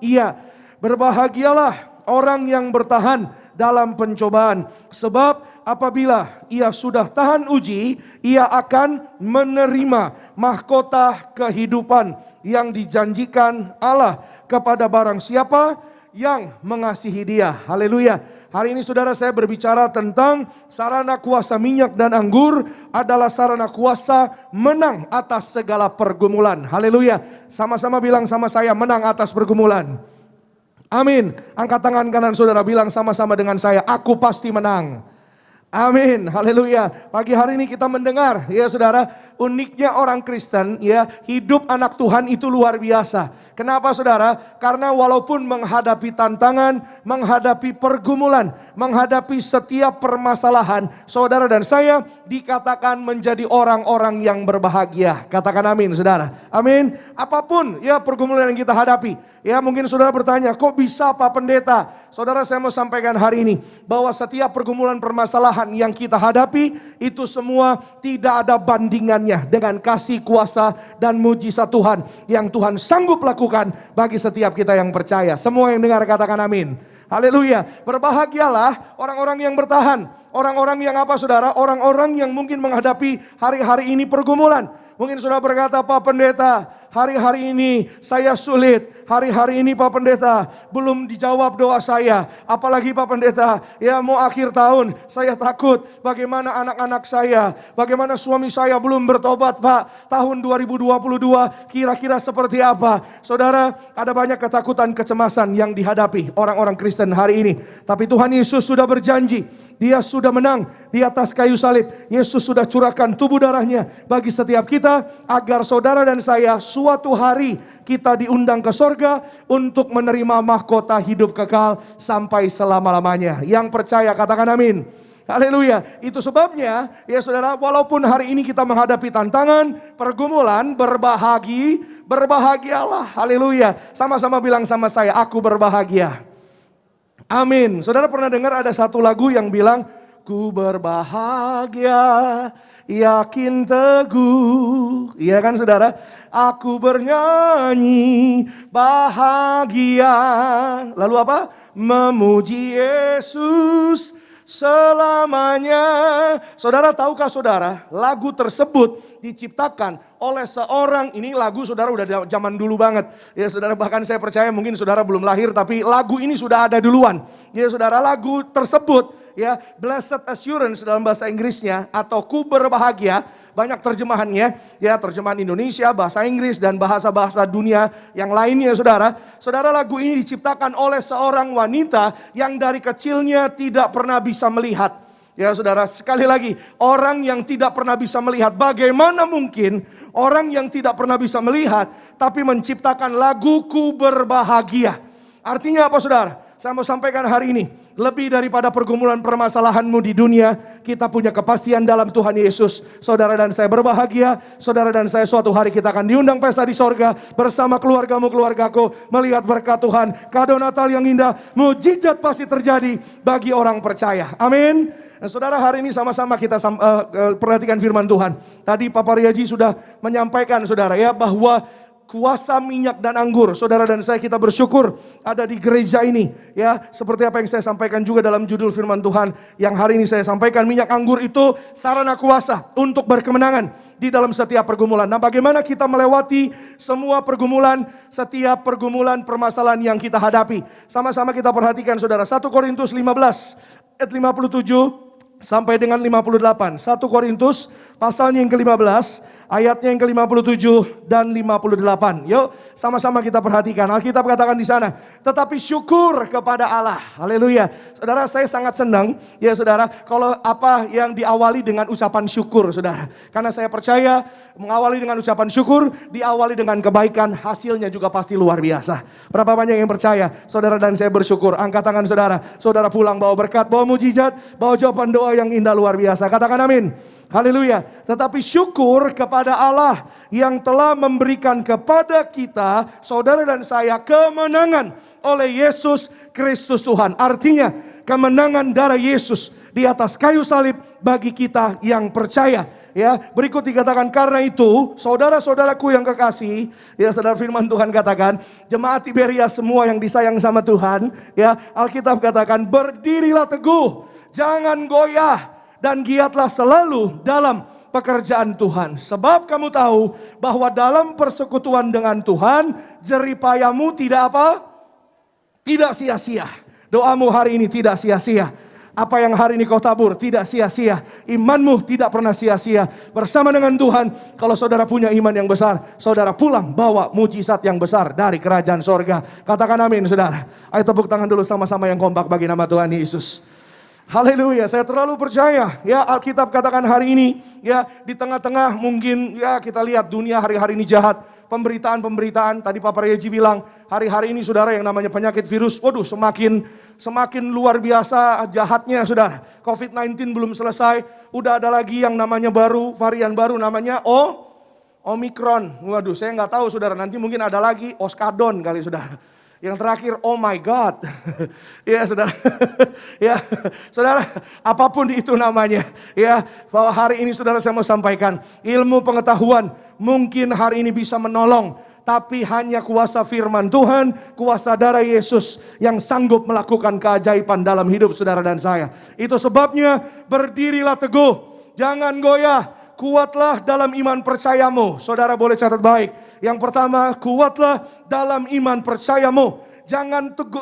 iya. Berbahagialah orang yang bertahan dalam pencobaan, sebab apabila ia sudah tahan uji, ia akan menerima mahkota kehidupan yang dijanjikan Allah kepada barang siapa yang mengasihi Dia. Haleluya. Hari ini saudara, saya berbicara tentang sarana kuasa minyak dan anggur adalah sarana kuasa menang atas segala pergumulan. Haleluya. Sama-sama bilang sama saya, menang atas pergumulan. Amin. Angkat tangan kanan saudara, bilang sama-sama dengan saya, aku pasti menang. Amin, haleluya. Pagi hari ini kita mendengar, ya saudara, uniknya orang Kristen, ya, hidup anak Tuhan itu luar biasa. Kenapa saudara? Karena walaupun menghadapi tantangan, menghadapi pergumulan, menghadapi setiap permasalahan, saudara dan saya dikatakan menjadi orang-orang yang berbahagia. Katakan amin, saudara. Amin. Apapun ya pergumulan yang kita hadapi, ya mungkin saudara bertanya, kok bisa Pak Pendeta? Saudara, saya mau sampaikan hari ini bahwa setiap pergumulan permasalahan yang kita hadapi itu semua tidak ada bandingannya dengan kasih kuasa dan mujizat Tuhan yang Tuhan sanggup lakukan bagi setiap kita yang percaya. Semua yang dengar katakan amin. Haleluya. Berbahagialah orang-orang yang bertahan. Orang-orang yang apa saudara? Orang-orang yang mungkin menghadapi hari-hari ini pergumulan. Mungkin saudara berkata, Pak Pendeta, hari-hari ini saya sulit. Hari-hari ini Pak Pendeta belum dijawab doa saya. Apalagi Pak Pendeta, ya mau akhir tahun. Saya takut bagaimana anak-anak saya. Bagaimana suami saya belum bertobat Pak. Tahun 2022 kira-kira seperti apa. Saudara, ada banyak ketakutan, kecemasan yang dihadapi orang-orang Kristen hari ini. Tapi Tuhan Yesus sudah berjanji. Dia sudah menang di atas kayu salib. Yesus sudah curahkan tubuh darahnya bagi setiap kita. Agar saudara dan saya suatu hari kita diundang ke sorga untuk menerima mahkota hidup kekal sampai selama-lamanya. Yang percaya katakan amin. Haleluya. Itu sebabnya ya saudara, walaupun hari ini kita menghadapi tantangan, pergumulan, berbahagialah. Haleluya. Sama-sama bilang sama saya, aku berbahagia. Amin. Saudara pernah dengar ada satu lagu yang bilang, ku berbahagia, yakin teguh. Iya kan saudara? Aku bernyanyi bahagia. Lalu apa? Memuji Yesus selamanya. Saudara tahukah saudara, lagu tersebut diciptakan oleh seorang, ini lagu saudara udah zaman dulu banget. Ya saudara, bahkan saya percaya mungkin saudara belum lahir tapi lagu ini sudah ada duluan. Ya saudara, lagu tersebut ya Blessed Assurance dalam bahasa Inggrisnya atau ku berbahagia, banyak terjemahannya ya, terjemahan Indonesia, bahasa Inggris dan bahasa-bahasa dunia yang lainnya saudara. Saudara, lagu ini diciptakan oleh seorang wanita yang dari kecilnya tidak pernah bisa melihat. Ya saudara, sekali lagi, orang yang tidak pernah bisa melihat, bagaimana mungkin orang yang tidak pernah bisa melihat tapi menciptakan lagu ku berbahagia. Artinya apa saudara? Saya mau sampaikan hari ini, lebih daripada pergumulan permasalahanmu di dunia, kita punya kepastian dalam Tuhan Yesus. Saudara dan saya berbahagia, saudara dan saya suatu hari kita akan diundang pesta di sorga bersama keluargamu, keluargaku, melihat berkat Tuhan, kado Natal yang indah, mujizat pasti terjadi bagi orang percaya. Amin. Nah, saudara, hari ini sama-sama kita perhatikan firman Tuhan. Tadi Pak Paryaji sudah menyampaikan saudara ya, bahwa kuasa minyak dan anggur, saudara dan saya kita bersyukur ada di gereja ini ya. Seperti apa yang saya sampaikan juga dalam judul firman Tuhan yang hari ini saya sampaikan, minyak anggur itu sarana kuasa untuk berkemenangan di dalam setiap pergumulan. Nah, bagaimana kita melewati semua pergumulan, setiap pergumulan permasalahan yang kita hadapi. Sama-sama kita perhatikan saudara, 1 Korintus 15 ayat 57 sampai dengan 58. 1 Korintus pasalnya yang ke-15, ayatnya yang ke-57 dan 58. Yuk, sama-sama kita perhatikan. Alkitab katakan di sana, tetapi syukur kepada Allah. Haleluya. Saudara, saya sangat senang ya saudara, kalau apa yang diawali dengan ucapan syukur saudara. Karena saya percaya mengawali dengan ucapan syukur, diawali dengan kebaikan, hasilnya juga pasti luar biasa. Berapa banyak yang percaya? Saudara dan saya bersyukur. Angkat tangan saudara. Saudara pulang bawa berkat, bawa mujizat, bawa jawaban doa yang indah luar biasa. Katakan amin. Haleluya. Tetapi syukur kepada Allah yang telah memberikan kepada kita, saudara dan saya, kemenangan oleh Yesus Kristus Tuhan. Artinya kemenangan darah Yesus di atas kayu salib bagi kita yang percaya. Ya, berikut dikatakan, karena itu saudara-saudaraku yang kekasih, ya saudara, firman Tuhan katakan, jemaat Tiberias semua yang disayang sama Tuhan, ya Alkitab katakan, berdirilah teguh, jangan goyah, dan giatlah selalu dalam pekerjaan Tuhan. Sebab kamu tahu bahwa dalam persekutuan dengan Tuhan, jeripayamu tidak apa? Tidak sia-sia. Doamu hari ini tidak sia-sia. Apa yang hari ini kau tabur tidak sia-sia. Imanmu tidak pernah sia-sia. Bersama dengan Tuhan, kalau saudara punya iman yang besar, saudara pulang bawa mujizat yang besar dari kerajaan sorga. Katakan amin saudara. Ayo tepuk tangan dulu sama-sama yang kompak bagi nama Tuhan Yesus. Haleluya, saya terlalu percaya ya Alkitab katakan hari ini ya di tengah-tengah mungkin ya kita lihat dunia hari-hari ini jahat. Pemberitaan tadi Pak Paryaji bilang hari-hari ini saudara yang namanya penyakit virus, waduh semakin luar biasa jahatnya saudara. COVID-19 belum selesai, udah ada lagi yang namanya baru, varian baru namanya Omicron. Waduh saya nggak tahu saudara, nanti mungkin ada lagi Oskadon kali saudara. Yang terakhir, oh my God. Ya saudara, ya saudara, apapun itu namanya. Ya, bahwa hari ini saudara saya mau sampaikan, ilmu pengetahuan mungkin hari ini bisa menolong. Tapi hanya kuasa firman Tuhan, kuasa darah Yesus yang sanggup melakukan keajaiban dalam hidup saudara dan saya. Itu sebabnya berdirilah teguh, jangan goyah. Kuatlah dalam iman percayamu. Saudara boleh catat baik. Yang pertama, kuatlah dalam iman percayamu.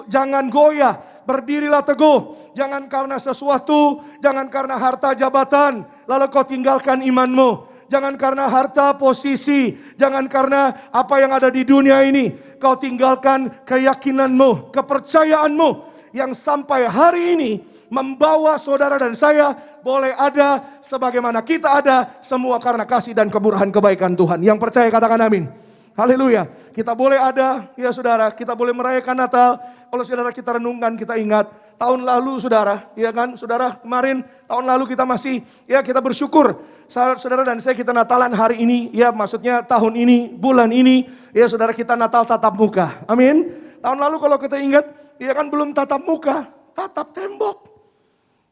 Jangan goyah. Berdirilah teguh. Jangan karena sesuatu, jangan karena harta jabatan, lalu kau tinggalkan imanmu. Jangan karena harta posisi, jangan karena apa yang ada di dunia ini, kau tinggalkan keyakinanmu, kepercayaanmu yang sampai hari ini membawa saudara dan saya boleh ada sebagaimana kita ada, semua karena kasih dan kemurahan kebaikan Tuhan. Yang percaya katakan amin. Haleluya. Kita boleh ada, ya saudara, kita boleh merayakan Natal. Kalau saudara kita renungkan, kita ingat tahun lalu saudara, ya kan, saudara kemarin tahun lalu kita masih, ya kita bersyukur. Saudara dan saya kita Natalan hari ini, ya maksudnya tahun ini, bulan ini, ya saudara kita Natal tatap muka. Amin. Tahun lalu kalau kita ingat, ya kan belum tatap muka, tatap tembok.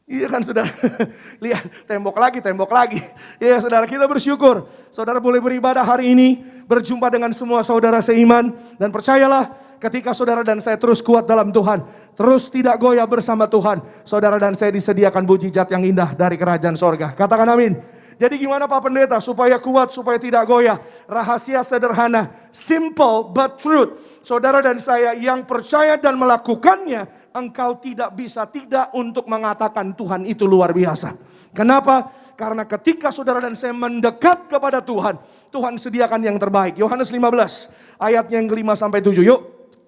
Iya kan saudara, lihat tembok lagi. Ya saudara kita bersyukur, saudara boleh beribadah hari ini, berjumpa dengan semua saudara seiman. Dan percayalah ketika saudara dan saya terus kuat dalam Tuhan, terus tidak goyah bersama Tuhan, saudara dan saya disediakan mujizat yang indah dari kerajaan sorga. Katakan amin. Jadi gimana Pak Pendeta supaya kuat, supaya tidak goyah? Rahasia sederhana, simple but truth. Saudara dan saya yang percaya dan melakukannya, engkau tidak bisa tidak untuk mengatakan Tuhan itu luar biasa. Kenapa? Karena ketika saudara dan saya mendekat kepada Tuhan, Tuhan sediakan yang terbaik. Yohanes 15 ayatnya yang ke-5 sampai 7. Yuk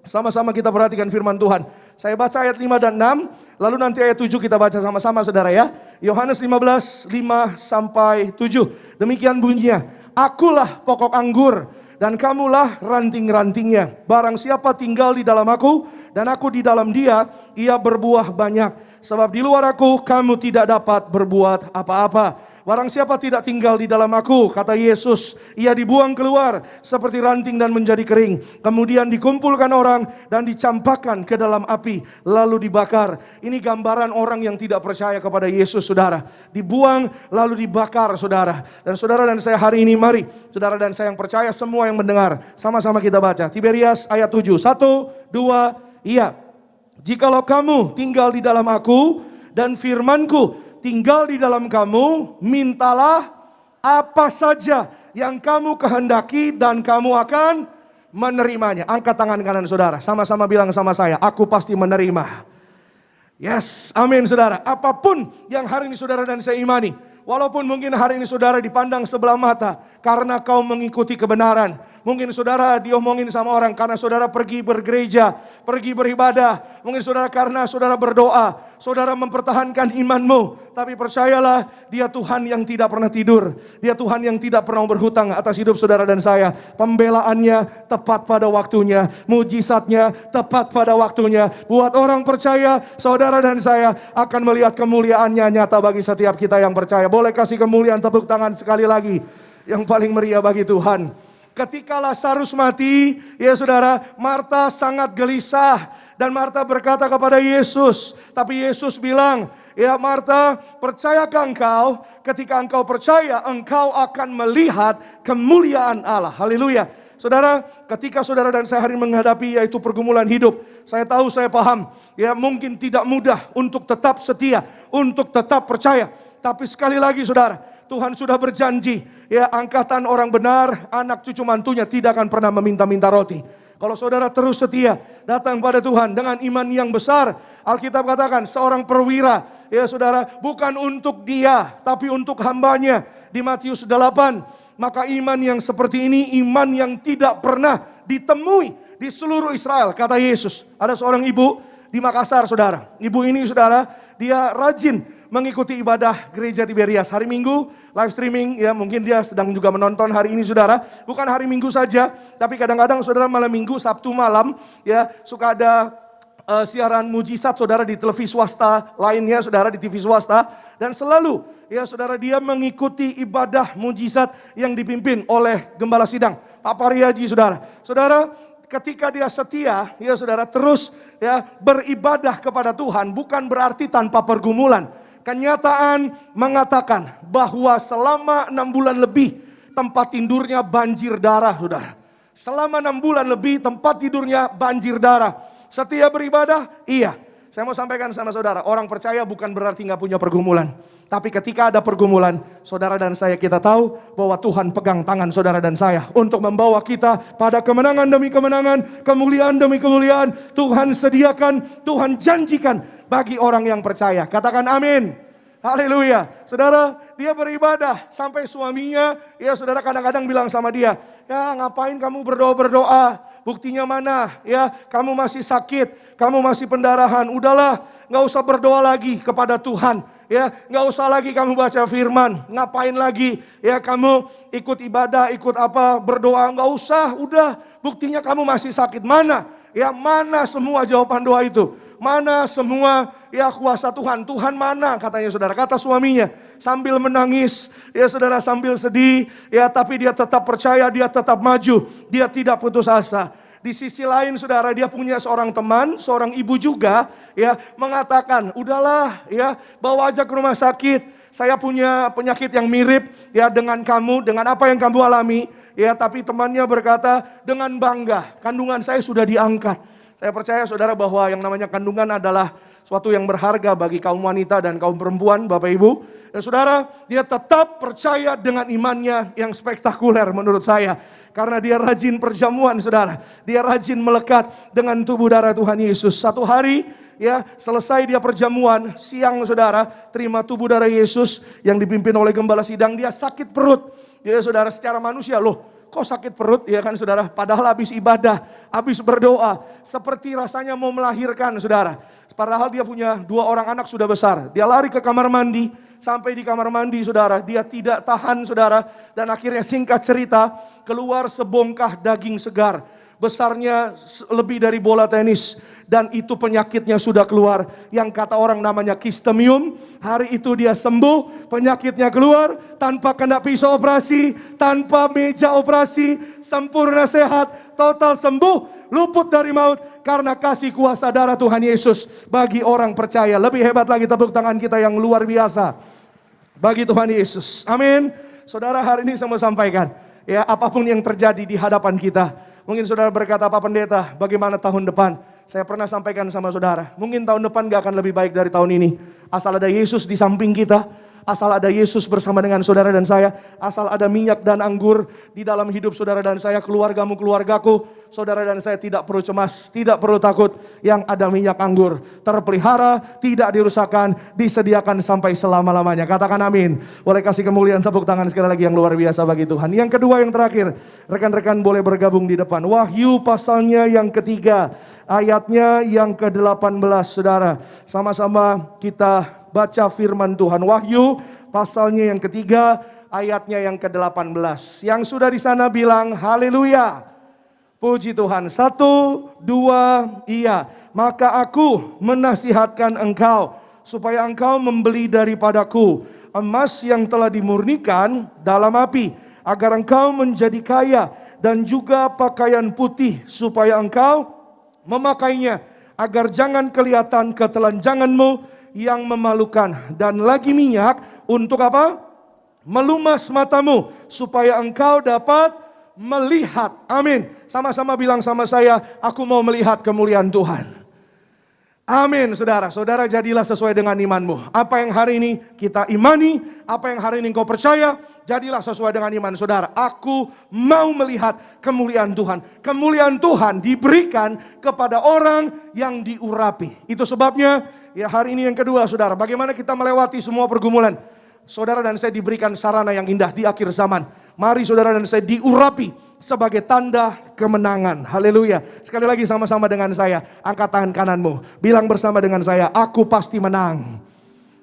sama-sama kita perhatikan firman Tuhan. Saya baca ayat 5 dan 6, lalu nanti ayat 7 kita baca sama-sama saudara ya. Yohanes 15, 5 sampai 7. Demikian bunyinya. Akulah pokok anggur dan kamulah ranting-rantingnya. Barang siapa tinggal di dalam aku dan aku di dalam dia, ia berbuah banyak. Sebab di luar aku kamu tidak dapat berbuat apa-apa. Barang siapa tidak tinggal di dalam aku, kata Yesus, ia dibuang keluar seperti ranting dan menjadi kering. Kemudian dikumpulkan orang dan dicampakkan ke dalam api, lalu dibakar. Ini gambaran orang yang tidak percaya kepada Yesus, saudara. Dibuang lalu dibakar, saudara. Dan saudara dan saya hari ini, mari saudara dan saya yang percaya, semua yang mendengar, sama-sama kita baca. Tiberias ayat 7, 1, 2, iya. Jikalau kamu tinggal di dalam aku dan firmanku tinggal di dalam kamu, mintalah apa saja yang kamu kehendaki dan kamu akan menerimanya. Angkat tangan kanan saudara, sama-sama bilang sama saya, aku pasti menerima. Yes, amin saudara. Apapun yang hari ini saudara dan saya imani, walaupun mungkin hari ini saudara dipandang sebelah mata karena kau mengikuti kebenaran. Mungkin saudara diomongin sama orang karena saudara pergi bergereja, pergi beribadah. Mungkin saudara karena saudara berdoa, saudara mempertahankan imanmu. Tapi percayalah, dia Tuhan yang tidak pernah tidur. Dia Tuhan yang tidak pernah berhutang atas hidup saudara dan saya. Pembelaannya tepat pada waktunya, mujizatnya tepat pada waktunya. Buat orang percaya, saudara dan saya akan melihat kemuliaannya nyata bagi setiap kita yang percaya. Boleh kasih kemuliaan, tepuk tangan sekali lagi yang paling meriah bagi Tuhan. Ketika Lazarus mati, ya saudara, Marta sangat gelisah. Dan Marta berkata kepada Yesus, tapi Yesus bilang, ya Marta, percayakah engkau? Ketika engkau percaya, engkau akan melihat kemuliaan Allah. Haleluya. Saudara, ketika saudara dan saya hari menghadapi yaitu pergumulan hidup, saya tahu, saya paham, ya mungkin tidak mudah untuk tetap setia, untuk tetap percaya. Tapi sekali lagi saudara, Tuhan sudah berjanji, ya angkatan orang benar, anak cucu mantunya tidak akan pernah meminta-minta roti. Kalau saudara terus setia, datang pada Tuhan dengan iman yang besar. Alkitab katakan seorang perwira, ya saudara, bukan untuk dia, tapi untuk hambanya. Di Matius 8, maka iman yang seperti ini, iman yang tidak pernah ditemui di seluruh Israel, kata Yesus. Ada seorang ibu di Makassar saudara. Ibu ini saudara, dia rajin mengikuti ibadah gereja Tiberias. Hari Minggu live streaming, ya mungkin dia sedang juga menonton hari ini saudara. Bukan hari Minggu saja, tapi kadang-kadang saudara malam Minggu, Sabtu malam, ya suka ada siaran mujizat saudara di televisi swasta lainnya saudara, di TV swasta. Dan selalu ya saudara dia mengikuti ibadah mujizat yang dipimpin oleh Gembala Sidang Pak Pariaji saudara. Saudara, ketika dia setia ya saudara terus ya beribadah kepada Tuhan, bukan berarti tanpa pergumulan. Kenyataan mengatakan bahwa selama 6 bulan lebih tempat tidurnya banjir darah saudara. Selama 6 bulan lebih tempat tidurnya banjir darah. Setia beribadah? Iya. Saya mau sampaikan sama saudara, orang percaya bukan berarti nggak punya pergumulan. Tapi ketika ada pergumulan, saudara dan saya kita tahu bahwa Tuhan pegang tangan saudara dan saya untuk membawa kita pada kemenangan demi kemenangan, kemuliaan demi kemuliaan. Tuhan sediakan, Tuhan janjikan bagi orang yang percaya. Katakan amin. Haleluya. Saudara, dia beribadah sampai suaminya, ya saudara kadang-kadang bilang sama dia, ya ngapain kamu berdoa-berdoa? Buktinya mana? Ya, kamu masih sakit, kamu masih pendarahan. Udahlah, nggak usah berdoa lagi kepada Tuhan. Ya, nggak usah lagi kamu baca firman. Ngapain lagi? Ya, kamu ikut ibadah, ikut apa? Berdoa nggak usah. Udah, buktinya kamu masih sakit. Mana? Ya, mana semua jawaban doa itu? Mana semua ya kuasa Tuhan? Tuhan mana? Katanya saudara. Kata suaminya sambil menangis. Ya saudara sambil sedih. Ya tapi dia tetap percaya, dia tetap maju. Dia tidak putus asa. Di sisi lain saudara dia punya seorang teman, seorang ibu juga ya mengatakan udahlah ya bawa aja ke rumah sakit. Saya punya penyakit yang mirip ya dengan kamu, dengan apa yang kamu alami. Ya tapi temannya berkata dengan bangga kandungan saya sudah diangkat. Saya percaya saudara bahwa yang namanya kandungan adalah suatu yang berharga bagi kaum wanita dan kaum perempuan, Bapak Ibu. Dan saudara, dia tetap percaya dengan imannya yang spektakuler menurut saya. Karena dia rajin perjamuan saudara. Dia rajin melekat dengan tubuh darah Tuhan Yesus. Satu hari ya selesai dia perjamuan, siang saudara terima tubuh darah Yesus yang dipimpin oleh Gembala Sidang. Dia sakit perut. Ya saudara secara manusia loh. Kok sakit perut ya kan saudara, padahal habis ibadah, habis berdoa, seperti rasanya mau melahirkan saudara. Padahal dia punya 2 orang anak sudah besar, dia lari ke kamar mandi, sampai di kamar mandi saudara, dia tidak tahan saudara, dan akhirnya singkat cerita, keluar sebongkah daging segar, besarnya lebih dari bola tenis. Dan itu penyakitnya sudah keluar. Yang kata orang namanya kistemium. Hari itu dia sembuh. Penyakitnya keluar. Tanpa kena pisau operasi. Tanpa meja operasi. Sempurna sehat. Total sembuh. Luput dari maut. Karena kasih kuasa darah Tuhan Yesus. Bagi orang percaya. Lebih hebat lagi tepuk tangan kita yang luar biasa. Bagi Tuhan Yesus. Amin. Saudara hari ini saya mau sampaikan. Ya apapun yang terjadi di hadapan kita. Mungkin saudara berkata, Pak Pendeta, bagaimana tahun depan? Saya pernah sampaikan sama saudara, mungkin tahun depan gak akan lebih baik dari tahun ini. Asal ada Yesus di samping kita, asal ada Yesus bersama dengan saudara dan saya, asal ada minyak dan anggur di dalam hidup saudara dan saya, keluargamu, keluargaku, saudara dan saya tidak perlu cemas, tidak perlu takut. Yang ada minyak anggur, terpelihara, tidak dirusakkan, disediakan sampai selama-lamanya. Katakan amin. Boleh kasih kemuliaan tepuk tangan sekali lagi yang luar biasa bagi Tuhan. Yang kedua, yang terakhir, rekan-rekan boleh bergabung di depan. Wahyu pasalnya yang ketiga, ayatnya yang ke-18 saudara. Sama-sama kita baca firman Tuhan. Wahyu pasalnya yang ketiga, ayatnya yang ke-18. Yang sudah di sana bilang haleluya. Puji Tuhan. 1, 2, iya. Maka aku menasihatkan engkau supaya engkau membeli daripadaku emas yang telah dimurnikan dalam api, agar engkau menjadi kaya, dan juga pakaian putih supaya engkau memakainya, agar jangan kelihatan ketelanjanganmu yang memalukan, dan lagi minyak untuk apa? Melumas matamu supaya engkau dapat melihat. Amin. Sama-sama bilang sama saya, aku mau melihat kemuliaan Tuhan. Amin saudara. Saudara jadilah sesuai dengan imanmu. Apa yang hari ini kita imani, apa yang hari ini kau percaya, jadilah sesuai dengan iman saudara. Aku mau melihat kemuliaan Tuhan. Kemuliaan Tuhan diberikan kepada orang yang diurapi. Itu sebabnya ya hari ini yang kedua saudara. Bagaimana kita melewati semua pergumulan. Saudara dan saya diberikan sarana yang indah di akhir zaman. Mari saudara dan saya diurapi sebagai tanda kemenangan. Haleluya. Sekali lagi sama-sama dengan saya. Angkat tangan kananmu. Bilang bersama dengan saya, aku pasti menang.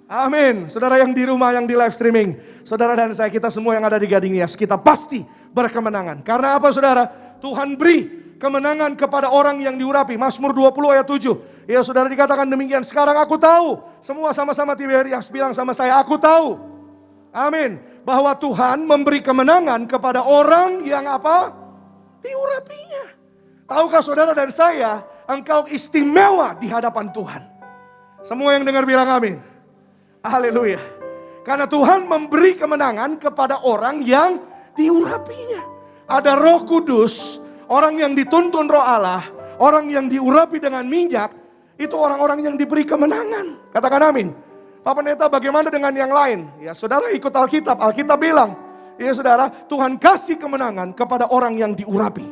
Amin. Saudara yang di rumah, yang di live streaming, saudara dan saya, kita semua yang ada di Gading Nias, kita pasti berkemenangan. Karena apa saudara? Tuhan beri kemenangan kepada orang yang diurapi. Mazmur 20 ayat 7. Ya saudara, dikatakan demikian. Sekarang aku tahu. Semua sama-sama Tiberias bilang sama saya, aku tahu. Amin. Bahwa Tuhan memberi kemenangan kepada orang yang apa? Diurapinya. Tahukah saudara dan saya, engkau istimewa di hadapan Tuhan. Semua yang dengar bilang amin. Haleluya. Karena Tuhan memberi kemenangan kepada orang yang diurapinya. Ada Roh Kudus, orang yang dituntun Roh Allah, orang yang diurapi dengan minyak, itu orang-orang yang diberi kemenangan. Katakan amin. Pak Pendeta, bagaimana dengan yang lain? Ya saudara ikut Alkitab. Alkitab bilang, ya saudara, Tuhan kasih kemenangan kepada orang yang diurapi.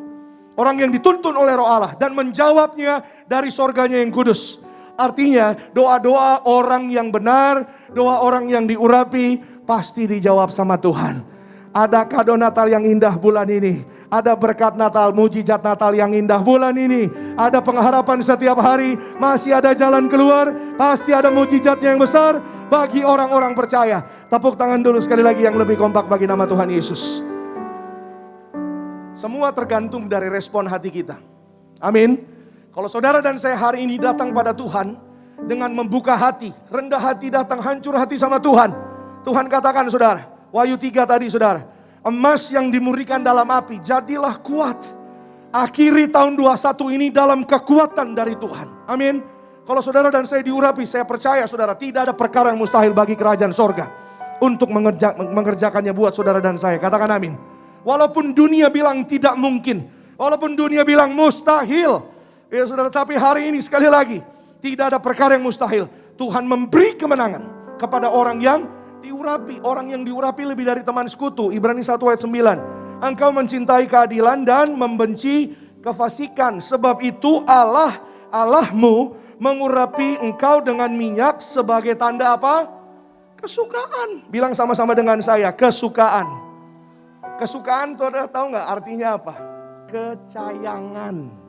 Orang yang dituntun oleh Roh Allah dan menjawabnya dari sorganya yang kudus. Artinya doa-doa orang yang benar, doa orang yang diurapi pasti dijawab sama Tuhan. Ada kado Natal yang indah bulan ini. Ada berkat Natal, mujizat Natal yang indah bulan ini. Ada pengharapan setiap hari, masih ada jalan keluar. Pasti ada mujizatnya yang besar bagi orang-orang percaya. Tepuk tangan dulu sekali lagi yang lebih kompak bagi nama Tuhan Yesus. Semua tergantung dari respon hati kita. Amin. Kalau saudara dan saya hari ini datang pada Tuhan dengan membuka hati, rendah hati datang, hancur hati sama Tuhan. Tuhan katakan saudara, Wahyu 3 tadi saudara, emas yang dimurnikan dalam api, jadilah kuat. Akhiri tahun 21 ini dalam kekuatan dari Tuhan. Amin. Kalau saudara dan saya diurapi, saya percaya saudara, tidak ada perkara yang mustahil bagi kerajaan sorga untuk mengerjakannya buat saudara dan saya. Katakan amin. Walaupun dunia bilang tidak mungkin, walaupun dunia bilang mustahil, ya saudara, tapi hari ini sekali lagi tidak ada perkara yang mustahil. Tuhan memberi kemenangan kepada orang yang diurapi. Orang yang diurapi lebih dari teman sekutu. Ibrani 1 ayat 9. Engkau mencintai keadilan dan membenci kefasikan. Sebab itu Allahmu mengurapi engkau dengan minyak sebagai tanda apa? Kesukaan. Bilang sama-sama dengan saya, kesukaan. Kesukaan saudara tahu nggak artinya apa? Kecayangan.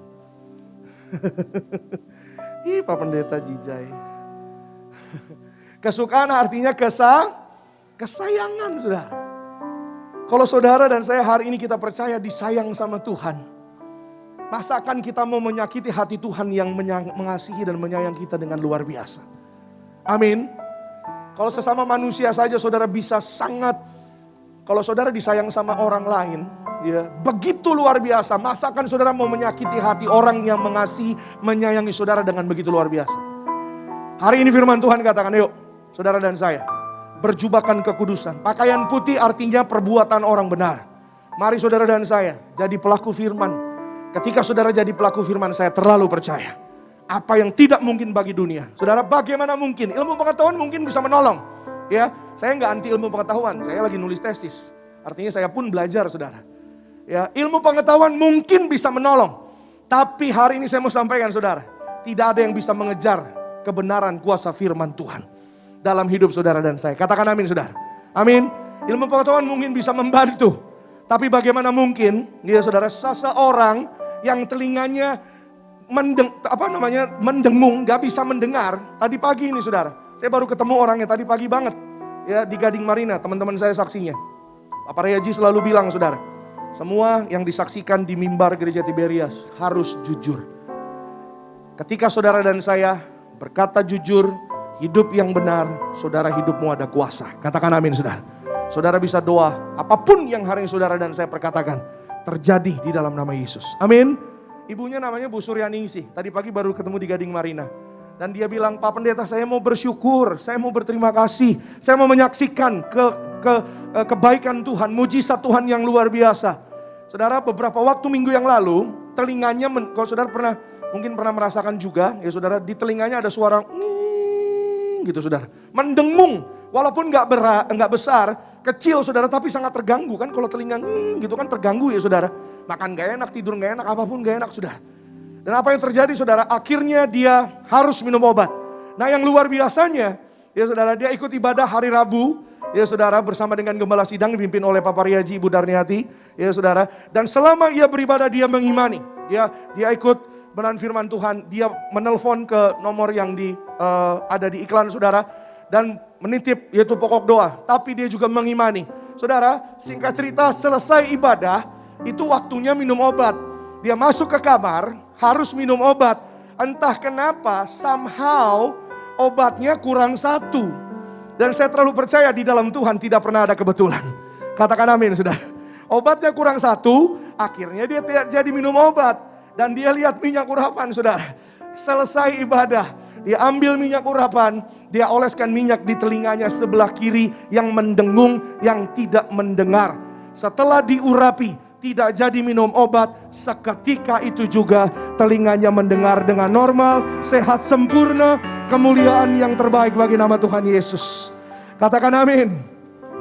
Ih, Pak Pendeta Jijai. Kesukaan artinya kesayangan saudara. Kalau saudara dan saya hari ini kita percaya disayang sama Tuhan. Masakan kita mau menyakiti hati Tuhan yang mengasihi dan menyayang kita dengan luar biasa. Amin. Kalau sesama manusia saja saudara bisa sangat, kalau saudara disayang sama orang lain, ya begitu luar biasa. Masakan saudara mau menyakiti hati orang yang mengasihi, menyayangi saudara dengan begitu luar biasa. Hari ini firman Tuhan katakan, yuk saudara dan saya, berjubahkan kekudusan. Pakaian putih artinya perbuatan orang benar. Mari saudara dan saya jadi pelaku firman. Ketika saudara jadi pelaku firman, saya terlalu percaya. Apa yang tidak mungkin bagi dunia. Saudara, bagaimana mungkin? Ilmu pengetahuan mungkin bisa menolong. Ya, saya nggak anti ilmu pengetahuan. Saya lagi nulis tesis. Artinya saya pun belajar saudara. Ya, ilmu pengetahuan mungkin bisa menolong. Tapi hari ini saya mau sampaikan saudara. Tidak ada yang bisa mengejar kebenaran kuasa firman Tuhan dalam hidup saudara dan saya. Katakan amin saudara. Amin. Ilmu pengetahuan mungkin bisa membantu. Tapi bagaimana mungkin ya saudara, seseorang yang telinganya mendengung, gak bisa mendengar. Tadi pagi ini saudara, saya baru ketemu orangnya tadi pagi banget. Ya di Gading Marina, teman-teman saya saksinya. Pak Paryaji selalu bilang saudara, semua yang disaksikan di mimbar gereja Tiberias harus jujur. Ketika saudara dan saya berkata jujur, hidup yang benar, saudara hidupmu ada kuasa. Katakan amin saudara. Saudara bisa doa, apapun yang hari ini saudara dan saya perkatakan, terjadi di dalam nama Yesus. Amin. Ibunya namanya Bu Suryaningsih. Tadi pagi baru ketemu di Gading Marina. Dan dia bilang, Pak Pendeta saya mau bersyukur, saya mau berterima kasih. Saya mau menyaksikan kebaikan Tuhan, mujizat Tuhan yang luar biasa. Saudara, beberapa waktu minggu yang lalu, telinganya, kalau saudara mungkin pernah merasakan juga, ya saudara, di telinganya ada suara gitu saudara. Mendengung, walaupun nggak besar, kecil saudara, tapi sangat terganggu kan kalau telinga gitu kan terganggu ya saudara. Makan gak enak, tidur gak enak, apapun gak enak saudara. Dan apa yang terjadi saudara, akhirnya dia harus minum obat. Nah yang luar biasanya, ya saudara, dia ikut ibadah hari Rabu, ya saudara, bersama dengan gembala sidang dipimpin oleh Pak Paryaji, Ibu Darniati, ya saudara. Dan selama ia beribadah dia mengimani, ya dia ikut benar firman Tuhan, dia menelpon ke nomor yang ada di iklan saudara. dan menitip yaitu pokok doa. Tapi dia juga mengimani. Saudara, singkat cerita selesai ibadah, itu waktunya minum obat. Dia masuk ke kamar, harus minum obat. Entah kenapa, somehow obatnya kurang satu. Dan saya terlalu percaya di dalam Tuhan tidak pernah ada kebetulan. Katakan amin, saudara. Obatnya kurang satu, akhirnya dia tidak jadi minum obat. Dan dia lihat minyak urapan, saudara. Selesai ibadah, dia ambil minyak urapan, dia oleskan minyak di telinganya sebelah kiri yang mendengung, yang tidak mendengar. Setelah diurapi, tidak jadi minum obat, seketika itu juga telinganya mendengar dengan normal, sehat sempurna, kemuliaan yang terbaik bagi nama Tuhan Yesus. Katakan amin.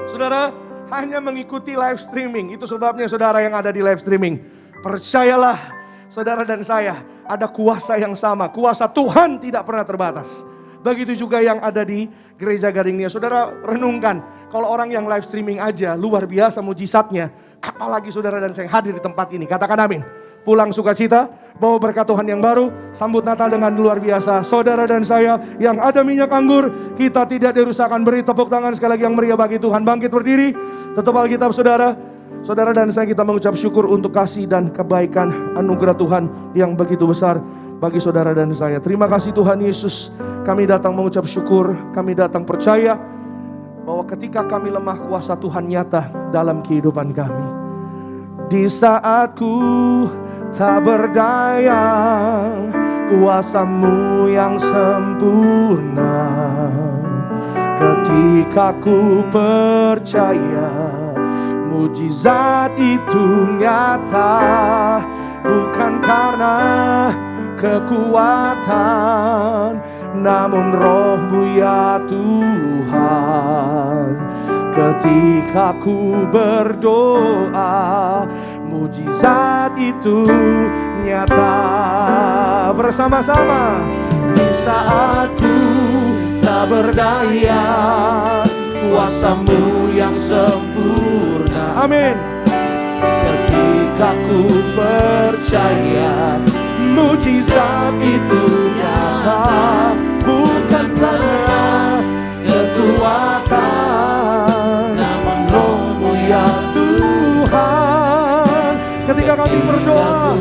Saudara, hanya mengikuti live streaming, itu sebabnya saudara yang ada di live streaming. Percayalah, saudara dan saya, ada kuasa yang sama. Kuasa Tuhan tidak pernah terbatas. Begitu juga yang ada di gereja Gading Nia. Saudara renungkan, kalau orang yang live streaming aja luar biasa mujizatnya, apalagi saudara dan saya yang hadir di tempat ini. Katakan amin. Pulang sukacita, bawa berkat Tuhan yang baru, sambut Natal dengan luar biasa. Saudara dan saya yang ada minyak anggur, kita tidak dirusakkan. Beri tepuk tangan sekali lagi yang meriah bagi Tuhan. Bangkit berdiri, tutup Alkitab saudara. Saudara dan saya kita mengucap syukur untuk kasih dan kebaikan anugerah Tuhan yang begitu besar bagi saudara dan saya. Terima kasih Tuhan Yesus. Kami datang mengucap syukur, kami datang percaya bahwa ketika kami lemah, kuasa Tuhan nyata dalam kehidupan kami. Di saat ku tak berdaya, kuasa-Mu yang sempurna. Ketika ku percaya, mujizat itu nyata. Bukan karena kekuatan, namun Roh-Mu ya Tuhan. Ketika ku berdoa, mujizat itu nyata. Bersama-sama. Di saat ku tak berdaya, kuasa-Mu yang sempurna. Amin. Ketika ku percaya, mujizat itu nyata. Bukan karena kekuatan, namun Roh-Mu ya Tuhan. Ketika kami berdoa,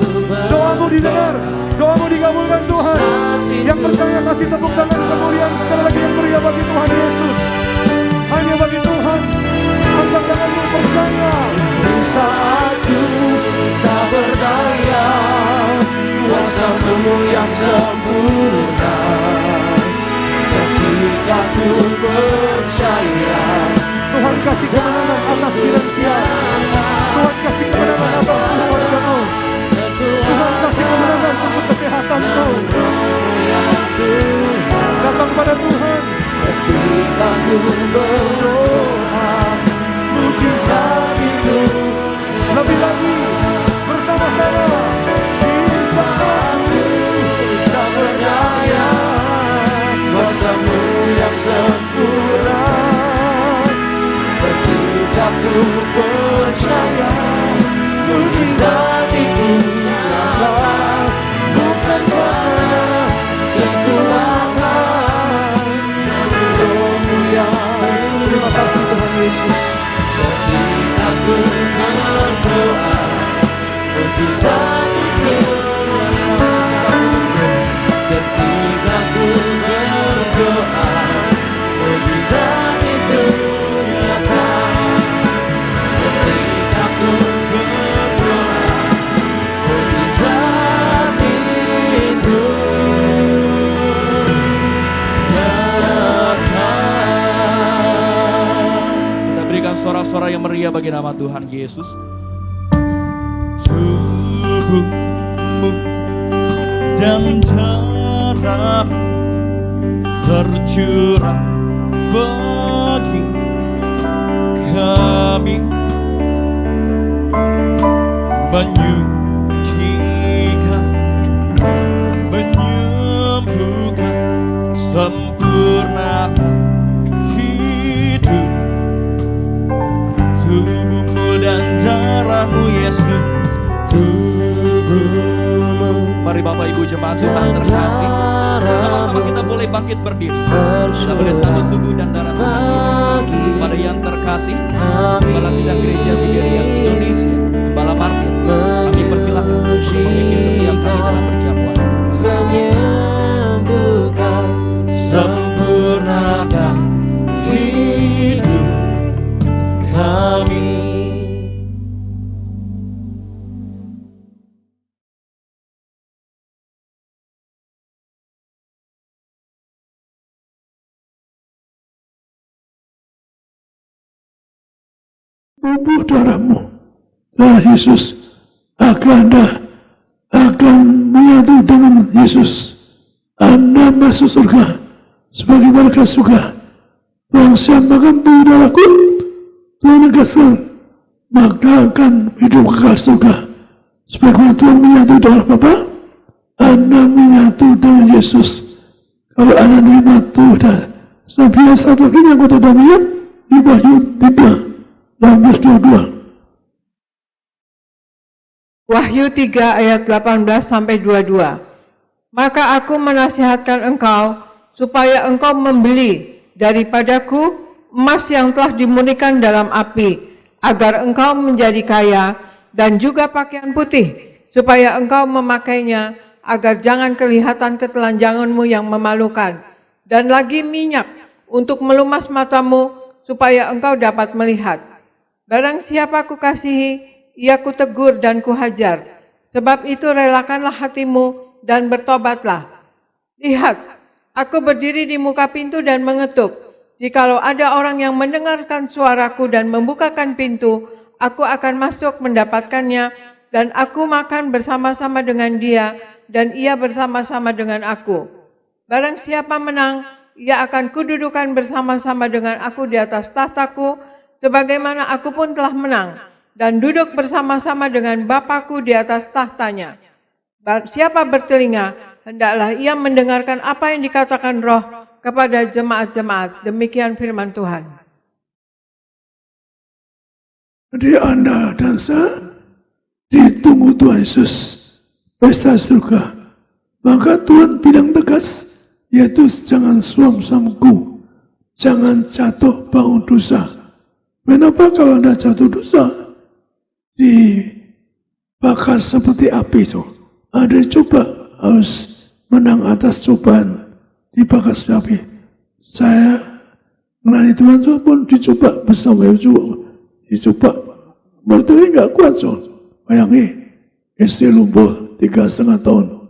doamu didengar, doamu dikabulkan Tuhan. Yang percaya kasih tepuk tangan kemuliaan sekali lagi yang meriah bagi Tuhan Yesus. Hanya bagi Tuhan. Angkat tanganmu percaya. Di saat ku tak berdaya, kuasa-Mu yang sempurna. Ketika ku percaya, Tuhan kasih kemenangan atas finansial. Tuhan kasih kemenangan atas keluarga-Mu. Tuhan kasih kemenangan untuk kesehatan-Mu. Datang pada Tuhan. Ketika ku berdoa, mujizat itu lebih lagi bersama-sama. Di saat ku tak berdaya, kuasa-Mu yang sempurna. Ketika ku percaya, mujizat itu nyata. Bukan karena kekuatan, namun Roh-Mu yang terima kasih Tuhan Yesus. Ketika ku berdoa, mujizat itu nyata. Ketika ku berdoa, mujizat itu nyata. Ketika ku berdoa, mujizat itu nyata. Kita berikan suara-suara yang meriah bagi nama Tuhan Yesus. Tubuhmu dan darahmu tercurah bagi kami, menyucikan, menyembuhkan, sempurnakan hidup. Tubuhmu dan darahmu Yesus. Tubuhmu, Mari Bapak Ibu jemaat Tuhan terkasih, sama-sama kita boleh bangkit berdiri. Kita boleh sambut tubuh dan darah Tuhan Yesus. Kepada yang terkasih, Gembala Sidang Gereja Tiberias Indonesia, Gembala Martir, kami persilakan untuk memimpin setiap kali dalam perjamuan. Menyembuhkan, sempurnakan hidup kami. Tubuh darahmu, darah Yesus akan menyatu dengan Yesus. Anda masuk surga sebagaimana surga. Barang siapa makan tubuh darahku, Tuhan negaskan, maka akan hidup kekal surga. Sebagaimana Tuhan menyatu dengan Bapa, Anda menyatu dengan Yesus. Kalau Anda terima Tuhan, sampai satu lagi yang kota damai di Wahyu 3. Vers 22. Wahyu 3 ayat 18 sampai 22. Maka aku menasihatkan engkau supaya engkau membeli daripadaku emas yang telah dimurnikan dalam api, agar engkau menjadi kaya, dan juga pakaian putih, supaya engkau memakainya, agar jangan kelihatan ketelanjanganmu yang memalukan, dan lagi minyak untuk melumas matamu, supaya engkau dapat melihat. Barang siapa kukasihi, ia kutegur dan kuhajar. Sebab itu relakanlah hatimu dan bertobatlah. Lihat, aku berdiri di muka pintu dan mengetuk. Jikalau ada orang yang mendengarkan suaraku dan membukakan pintu, aku akan masuk mendapatkannya, dan aku makan bersama-sama dengan dia, dan ia bersama-sama dengan aku. Barang siapa menang, ia akan kududukan bersama-sama dengan aku di atas tahtaku, sebagaimana aku pun telah menang dan duduk bersama-sama dengan Bapakku di atas tahtanya. Siapa bertelinga, hendaklah ia mendengarkan apa yang dikatakan Roh kepada jemaat-jemaat. Demikian firman Tuhan. Jadi Anda dan saya ditunggu Tuhan Yesus, pesta surga. Maka Tuhan bilang tegas, yaitu jangan suam-suamku, jangan jatuh bangun dosa. Kenapa kalau Anda jatuh dosa, dibakar seperti api itu? Ada coba harus menang atas cobaan, dibakar seperti api. Saya melayani Tuhan pun dicoba bersama Yesus, dicoba. Berarti nggak kuat so. Bayangi, istri lumpuh 3,5 tahun.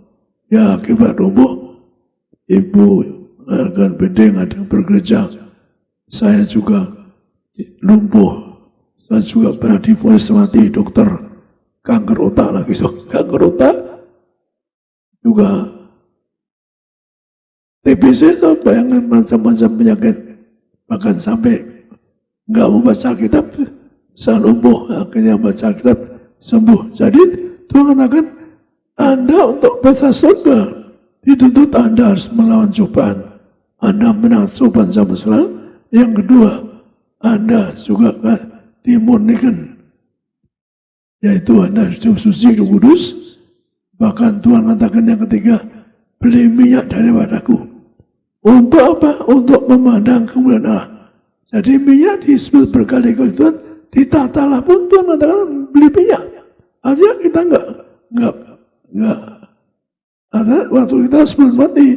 Ya akibat lumpuh, ibu akan bedeng ada bergereja. Saya juga lumpuh. Saya juga pernah divonis mati dokter kanker otak lagi. So, kanker otak juga TBC, so, bayangkan macam-macam penyakit. Bahkan sampai nggak mau baca kitab, saya lumpuh. Akhirnya baca kitab, sembuh. Jadi Tuhan katakan, Anda untuk bahasa surga dituntut Anda harus melawan cobaan. Anda menang cobaan sama serang. Yang kedua, Anda juga dimurnikan, yaitu Anda harus suci dan kudus. Bahkan Tuhan katakan yang ketiga, beli minyak daripadaku. Untuk apa? Untuk memandang kemuliaan Allah. Jadi minyak disebut berkali-kali Tuhan, ditatalah pun Tuhan katakan beli minyak. Artinya kita enggak. Artinya waktu kita sebelum mati,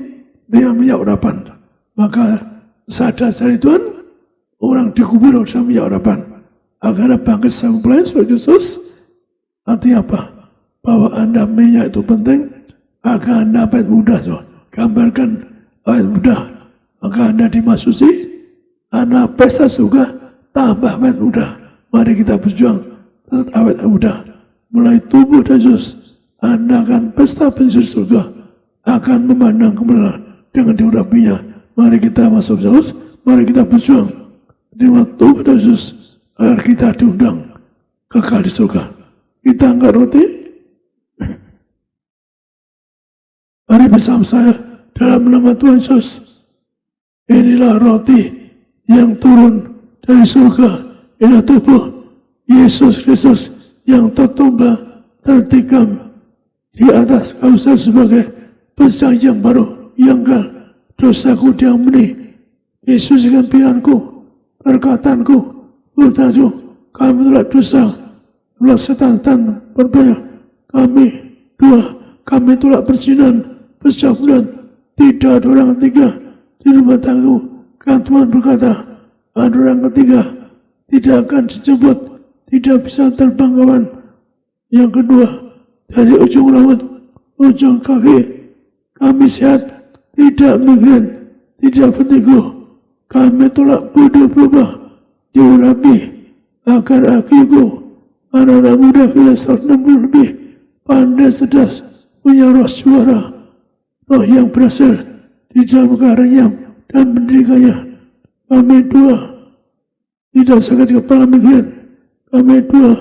dengan minyak urapan. Maka sadar dari Tuhan, orang dikubur oleh minyak urapan. Agar bangkit sang pelayan sebagai Yesus. Artinya apa? Bahwa Anda minyak itu penting, agar Anda awet muda. So. Gambarkan awet muda. Maka Anda dimasuki, Anda pesta surga, tambah awet muda. Mari kita berjuang, tetap awet muda. Mulai tubuh dan Yesus, Anda akan pesta pensiun surga, akan memandang kebenaran dengan diurapinya. Mari kita masuk Yesus, mari kita berjuang terima tubuh dan Yesus, agar kita diundang kekal di surga. Kita angkat roti. Mari bersama saya dalam nama Tuhan Yesus. Inilah roti yang turun dari surga. Inilah tubuh Yesus Kristus yang tertumbah, tertikam di atas kausa sebagai perjanjian baru yang kal dosaku diampuni. Yesus dengan pilihanku, perkataanku, bertajuk kami telah dosa, telah setan berbahaya. Kami telah perzinan, percabulan, tidak ada orang ketiga di rumah tangga. Kan Tuhan berkata, ada orang ketiga tidak akan disebut, tidak bisa terbang kawan. Yang kedua, dari ujung rambut, ujung kaki, kami sehat, tidak migran, tidak vertigo. Kami telah bodoh berubah, diurapi, agar akiku, anak-anak muda kita 160 lebih, pandai cerdas, punya roh suara, roh yang berasal di dalam karanya dan pendidikannya. Kami dua, tidak sakit kepala migran. Kami dua,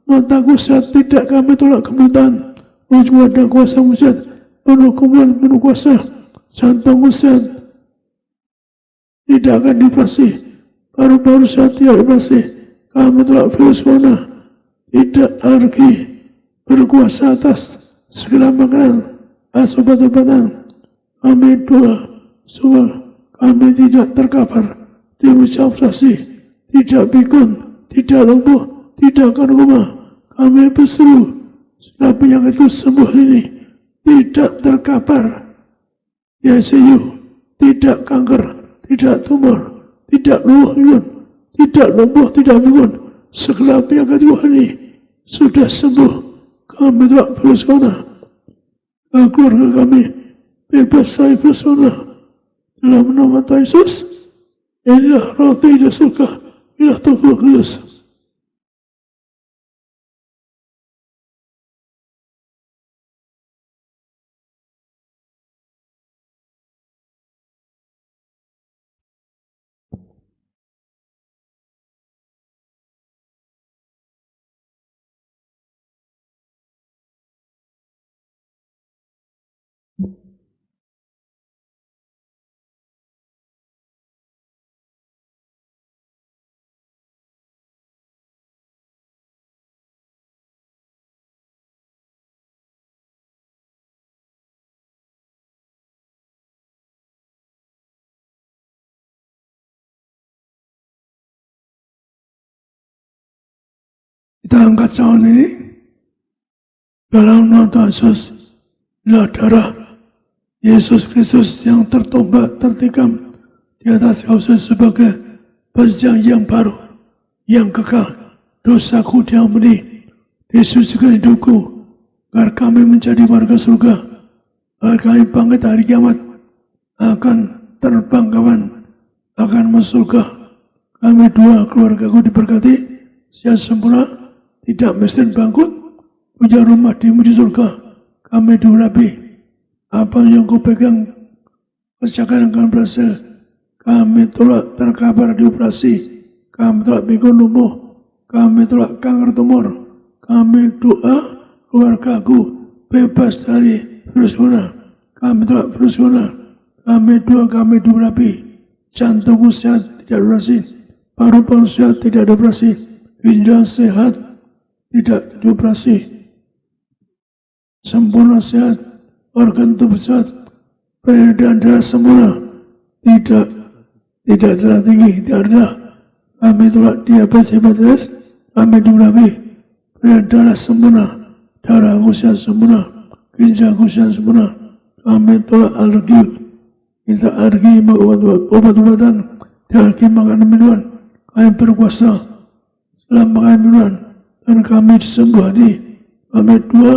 mataku sehat, tidak kami tolak kebutaan. Ujung ada kuasa mujizat, penuh kumulan, penuh kuasa, jantungku sehat, tidak akan dioperasi. Paru-paru sehat, tidak dioperasi. Kami telah virus corona, tidak alergi, berkuasa atas segala makanan, obat-obatan. Kami dua, soal kami tidak terkapar, diucapasi, tidak pikun, tidak lumpuh, tidak akan koma. Kami berseru, segala penyakitku sembuh ini, tidak terkapar. Di ICU, tidak kanker, tidak tumor, tidak lumpuh, tidak lumpuh, tidak pikun. Segala penyakitku ini sudah sembuh. Kami telah virus corona. Keluarga kami bebas dari virus corona. Dalam nama Tuhan Yesus, inilah roti di surga, inilah tubuh Kristus. Kita angkat cawan ini dalam nama Tuhan Yesus, adalah darah Yesus Kristus yang tertombak, tertikam di atas kausa sebagai perjanjian baru yang kekal. Dosaku diampuni, disucikan hidupku, agar kami menjadi warga surga, agar kami bangkit hari kiamat, akan terbang kawan, akan masuk surga. Kami dua, keluargaku diberkati, sehat sempurna, tidak miskin bangkrut, punya rumah di surga. Kami diurapi, apa yang kau pegang kerjakan akan berhasil. Kami telah terkapar di operasi, kami telah pikun lumpuh, kami telah kanker tumor. Kami doa keluargaku bebas dari virus corona. Kami telah virus corona. Kami doa, kami diurapi, jantungku sehat, tidak operasi, paru-paru sehat, tidak operasi, ginjal sehat, tidak dioperasi, sempurna sehat, organ tubuh sehat, peredaran darah sempurna, tidak darah tinggi, tidak ada. Kami telah diabetes, hepatitis, kami diurapi, peredaran darah sempurna, darah sehat sempurna, ginjal sehat sempurna. Kami telah alergi, kita alergi obat-obatan, tidak alergi makanan minuman. Kami berkuasa setelah makan minuman, dan kami disembuhkan. Kami dua,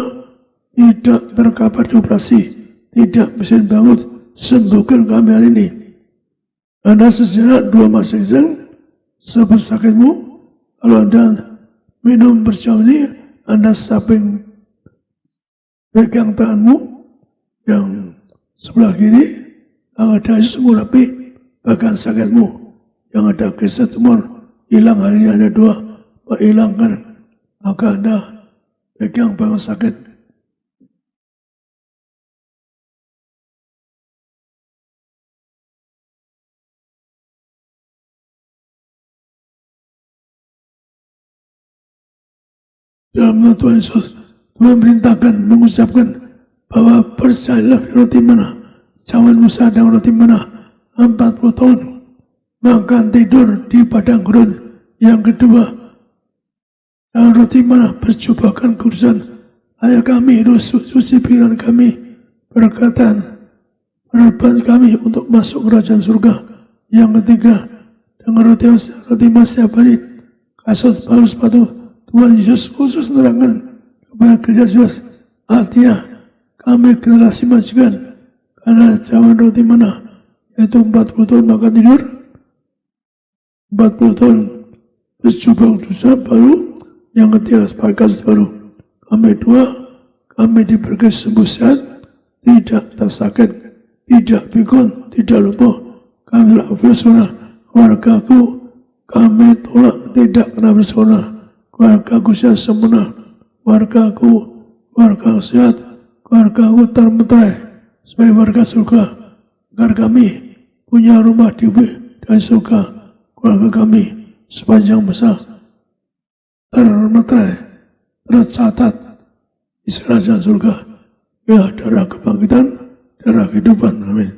tidak terkapar di operasi, tidak mesin bangun, sembuhkan kami hari ini. Anda sejenak dua masing-masing, sebab sakitmu, kalau Anda minum berjam ini, Anda samping pegang tanganmu, yang sebelah kiri, yang ada Yesus mengurapi bagian sakitmu, yang ada kisah tumor, hilang hari ini. Ada dua, hilangkan. Maka Anda pegang bagian sakit. Dalam nama Tuhan Yesus, Tuhan merintahkan, mengucapkan bahwa percayalah roti mana, cawan Musa dan roti mana 40 tahun makan tidur di padang gurun. Yang kedua, cawan roti mana percobakan kurusan ayah kami, suci pikiran kami, berkatan harapan kami untuk masuk kerajaan surga. Yang ketiga, dengan roti masih abadi, kasus baru sepatu Tuhan Yesus khusus menerangkan kepada gereja Yesus. Artinya kami generasi majikan, karena cawan roti mana yaitu 40 tahun makan tidur, 40 tahun bercoba dosa baru. Yang ketiga sebagai kasus baru, kami diberi sembuh sehat, tidak tersakit, tidak pikun, tidak lumpuh. Kami telah bersona, keluargaku kami tolak tidak kena bersona, keluargaku sehat sempurna, keluarga sehat, keluargaku termeterai sebagai warga surga, agar kami punya rumah di dan surga. Keluarga kami sepanjang masa termeterai, tercatat di kerajaan surga. Ya, darah kebangkitan, darah kehidupan. Amin.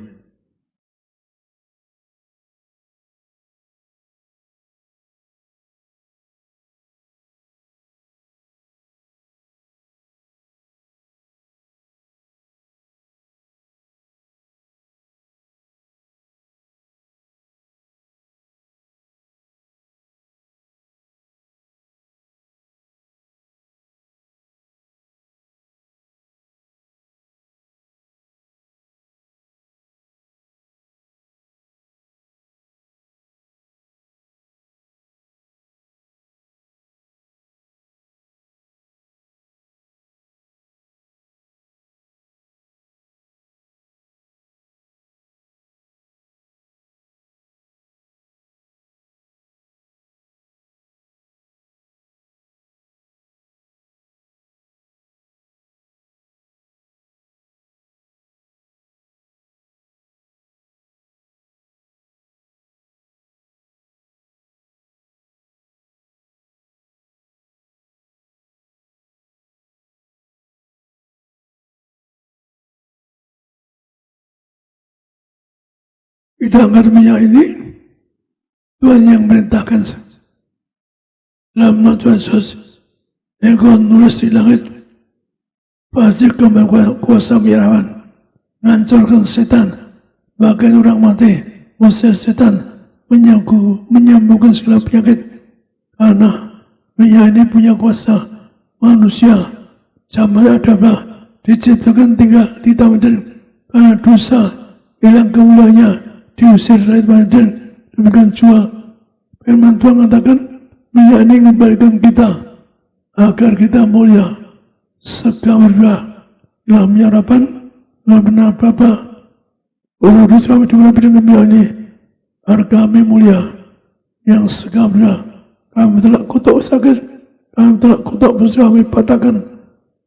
Kita angkat minyak ini, Tuhan yang merintahkan. Dalam nama Tuhan Yesus, Engkau nulis di langit, pasti kau kuasa biarawan, menghancurkan setan, bagian orang mati, usir setan, menyembuhkan segala penyakit. Karena minyak ini punya kuasa. Manusia zaman adalah diciptakan tinggal di taman, karena dosa hilang kemuliaannya, diusir dari badan, demikian jua firman Tuhan katakan, minyak ini mengembalikan kita agar kita mulia. Segambarlah dalam harapan, dalam benar Bapa, urus kami diurapi dengan minyak ini agar kami mulia. Yang segambarlah kami telah kutuk sakit, kami telah kutuk musuh, kami patahkan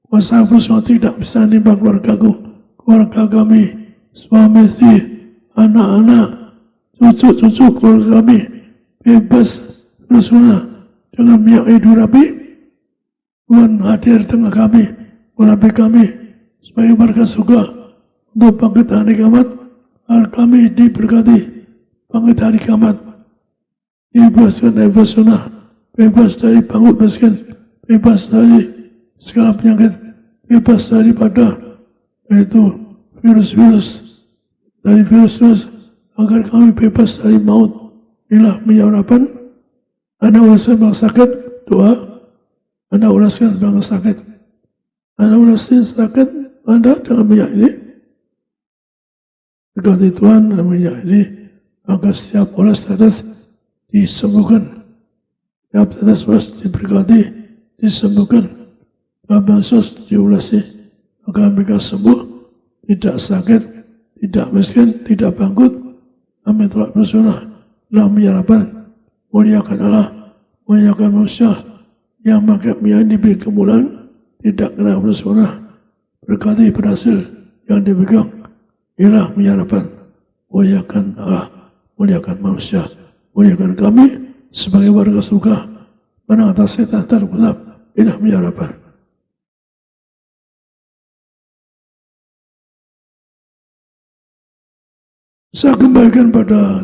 kuasa musuh tidak bisa menimpa keluarga kami, suami istri, anak-anak, cucu-cucu keluarga kami bebas bersuna dengan minyak hidup rapi. Tuhan hadir tengah kami, merapi kami sebagai warga surga untuk bangkit hari kiamat, agar kami diberkati bangkit hari kiamat, dibebaskan dari bersuna, bebas dari bangkit miskin, bebas dari segala penyakit, bebas daripada yaitu virus-virus, dari virus-virus, agar kami bebas dari maut. Inilah minyak urapan. Anda uruskan bang sakit, doa. Anda uruskan bang sakit, Anda uruskan sakit Anda dengan minyak ini. Berkati Tuhan dengan minyak ini, agar setiap ulas tetes disembuhkan, setiap tetes ulas diberkati, disembuhkan. Dalam Yesus diulasi, agar mereka sembuh, tidak sakit, tidak miskin, tidak bangkrut. Kami telah bersunah dalam menyarapan, muliakan Allah, muliakan manusia, yang maka minyak diberi kemuliaan, tidak kena bersunah, berkati berhasil yang dipegang. Inilah menyarapan, muliakan Allah, muliakan manusia, muliakan kami sebagai warga surga, menang atas setan tergelap. Inilah menyarapan. Saya kembalikan pada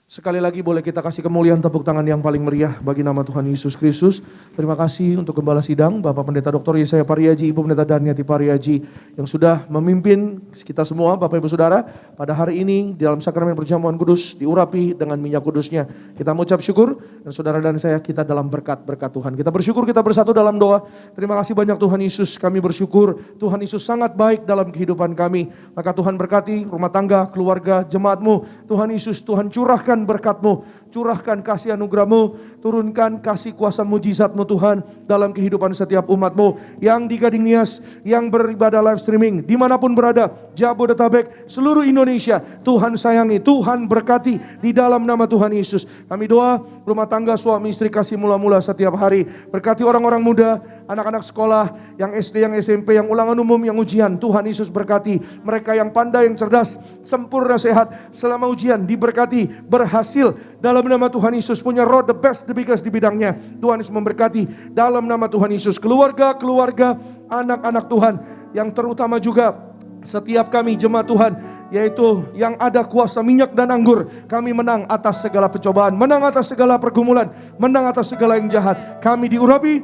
Sekali lagi boleh kita kasih kemuliaan tepuk tangan yang paling meriah bagi nama Tuhan Yesus Kristus. Terima kasih untuk Gembala Sidang, Bapak Pendeta Dr. Yesaya Pariaji, Ibu Pendeta Daniati Pariaji yang sudah memimpin kita semua Bapak Ibu Saudara pada hari ini di dalam sakramen perjamuan kudus diurapi dengan minyak kudusnya. Kita mengucap syukur dan saudara dan saya kita dalam berkat-berkat Tuhan. Kita bersyukur, kita bersatu dalam doa. Terima kasih banyak Tuhan Yesus, kami bersyukur Tuhan Yesus sangat baik dalam kehidupan kami. Maka Tuhan berkati rumah tangga, keluarga, jemaat-Mu. Tuhan Yesus, Tuhan curahkan berkat-Mu, curahkan kasih anugerah-Mu, turunkan kasih kuasa mujizat-Mu Tuhan dalam kehidupan setiap umat-Mu yang di Gading Nias, yang beribadah live streaming, dimanapun berada, Jabodetabek, seluruh Indonesia. Tuhan sayangi, Tuhan berkati di dalam nama Tuhan Yesus. Kami doa rumah tangga suami istri kasih mula-mula setiap hari, berkati orang-orang muda, anak-anak sekolah, yang SD, yang SMP, yang ulangan umum, yang ujian. Tuhan Yesus berkati mereka yang pandai, yang cerdas, sempurna, sehat selama ujian, diberkati, berhasil dalam nama Tuhan Yesus, punya road the best, the biggest di bidangnya. Tuhan Yesus memberkati dalam nama Tuhan Yesus, keluarga-keluarga, anak-anak Tuhan, yang terutama juga setiap kami jemaat Tuhan, yaitu yang ada kuasa minyak dan anggur. Kami menang atas segala pencobaan, menang atas segala pergumulan, menang atas segala yang jahat. Kami diurapi,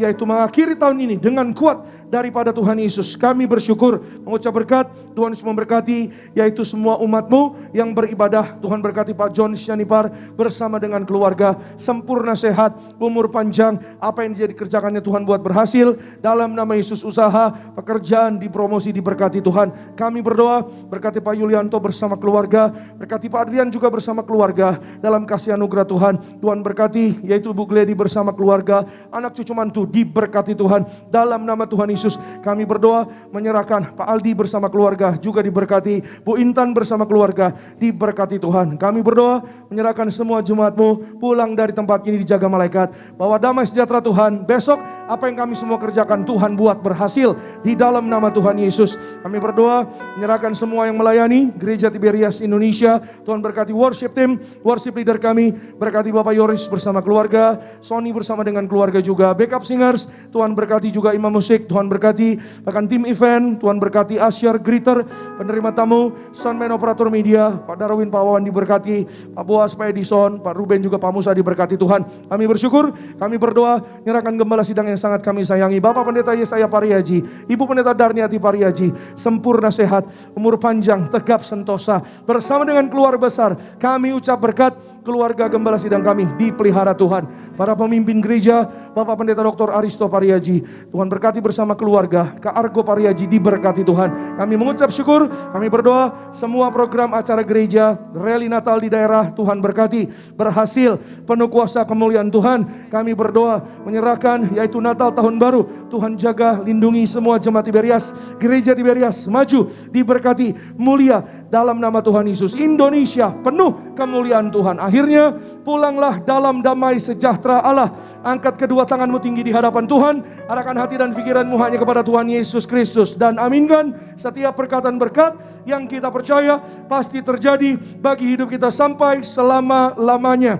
yaitu mengakhiri tahun ini dengan kuat daripada Tuhan Yesus. Kami bersyukur, mengucap berkat. Tuhan Yesus memberkati, yaitu semua umat-Mu yang beribadah. Tuhan berkati Pak John Syanipar bersama dengan keluarga, sempurna sehat, umur panjang, apa yang jadi kerjakannya Tuhan buat berhasil. Dalam nama Yesus, usaha, pekerjaan, dipromosi, diberkati Tuhan. Kami berdoa, berkati Pak Yulianto bersama keluarga, berkati Pak Adrian juga bersama keluarga, dalam kasih anugerah Tuhan. Tuhan berkati, yaitu Bu Gledi bersama keluarga, anak cucu mantu, diberkati Tuhan. Dalam nama Tuhan Yesus, kami berdoa, menyerahkan Pak Aldi bersama keluarga, juga diberkati. Bu Intan bersama keluarga, diberkati Tuhan. Kami berdoa, menyerahkan semua jemaat-Mu pulang dari tempat ini dijaga malaikat, bawa damai sejahtera Tuhan. Besok apa yang kami semua kerjakan Tuhan buat berhasil di dalam nama Tuhan Yesus. Kami berdoa, menyerahkan semua yang melayani Gereja Tiberias Indonesia. Tuhan berkati worship team, worship leader kami, berkati Bapak Yoris bersama keluarga, Sony bersama dengan keluarga juga, backup singers. Tuhan berkati juga imam musik, Tuhan berkati bahkan tim event. Tuhan berkati Asyar, greeter, penerima tamu, soundman, operator media, Pak Darwin, Pak Wawan diberkati, Pak Boas, Pak Edison, Pak Ruben juga Pak Musa diberkati Tuhan. Kami bersyukur, kami berdoa, nyerahkan Gembala Sidang yang sangat kami sayangi, Bapak Pendeta Yesaya Pariaji, Ibu Pendeta Darniati Pariaji, sempurna sehat, umur panjang, tegap sentosa, bersama dengan keluarga besar. Kami ucap berkat, keluarga Gembala Sidang kami dipelihara Tuhan. Para pemimpin gereja, Bapak Pendeta Dr. Aristo Pariaji, Tuhan berkati bersama keluarga, Kak Argo Pariaji diberkati Tuhan. Kami mengucap syukur, kami berdoa, semua program acara gereja, rally Natal di daerah, Tuhan berkati, berhasil, penuh kuasa kemuliaan Tuhan. Kami berdoa, menyerahkan yaitu Natal tahun baru, Tuhan jaga, lindungi semua jemaat Tiberias, gereja Tiberias, maju, diberkati, mulia dalam nama Tuhan Yesus. Indonesia penuh kemuliaan Tuhan. Akhirnya pulanglah dalam damai sejahtera Allah. Angkat kedua tanganmu tinggi di hadapan Tuhan, arahkan hati dan pikiranmu hanya kepada Tuhan Yesus Kristus, dan aminkan setiap perkataan berkat yang kita percaya pasti terjadi bagi hidup kita sampai selama-lamanya.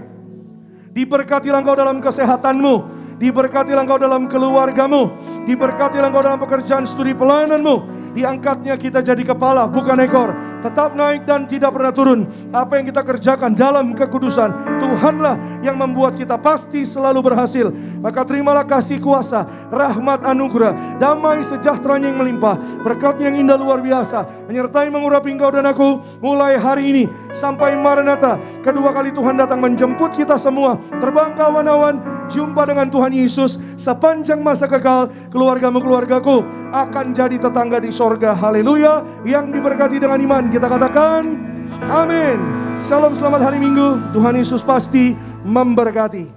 Diberkatilah engkau dalam kesehatanmu, diberkatilah engkau dalam keluargamu, diberkatilah engkau dalam pekerjaan studi pelayananmu. Diangkatnya kita jadi kepala bukan ekor, tetap naik dan tidak pernah turun. Apa yang kita kerjakan dalam kekudusan, Tuhanlah yang membuat kita pasti selalu berhasil. Maka terimalah kasih kuasa, rahmat anugerah, damai sejahteranya yang melimpah, berkatnya yang indah luar biasa, menyertai mengurapi engkau dan aku mulai hari ini sampai Maranatha. Kedua kali Tuhan datang menjemput kita semua, terbang ke awan-awan, jumpa dengan Tuhan Yesus sepanjang masa kekal. Keluargamu, keluargaku akan jadi tetangga di sorga. Haleluya. Yang diberkati dengan iman kita katakan amin. Salam, selamat hari Minggu. Tuhan Yesus pasti memberkati.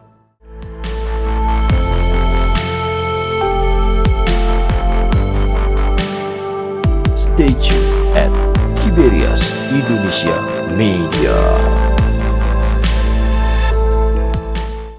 Stay tuned at Tiberias Indonesia Media.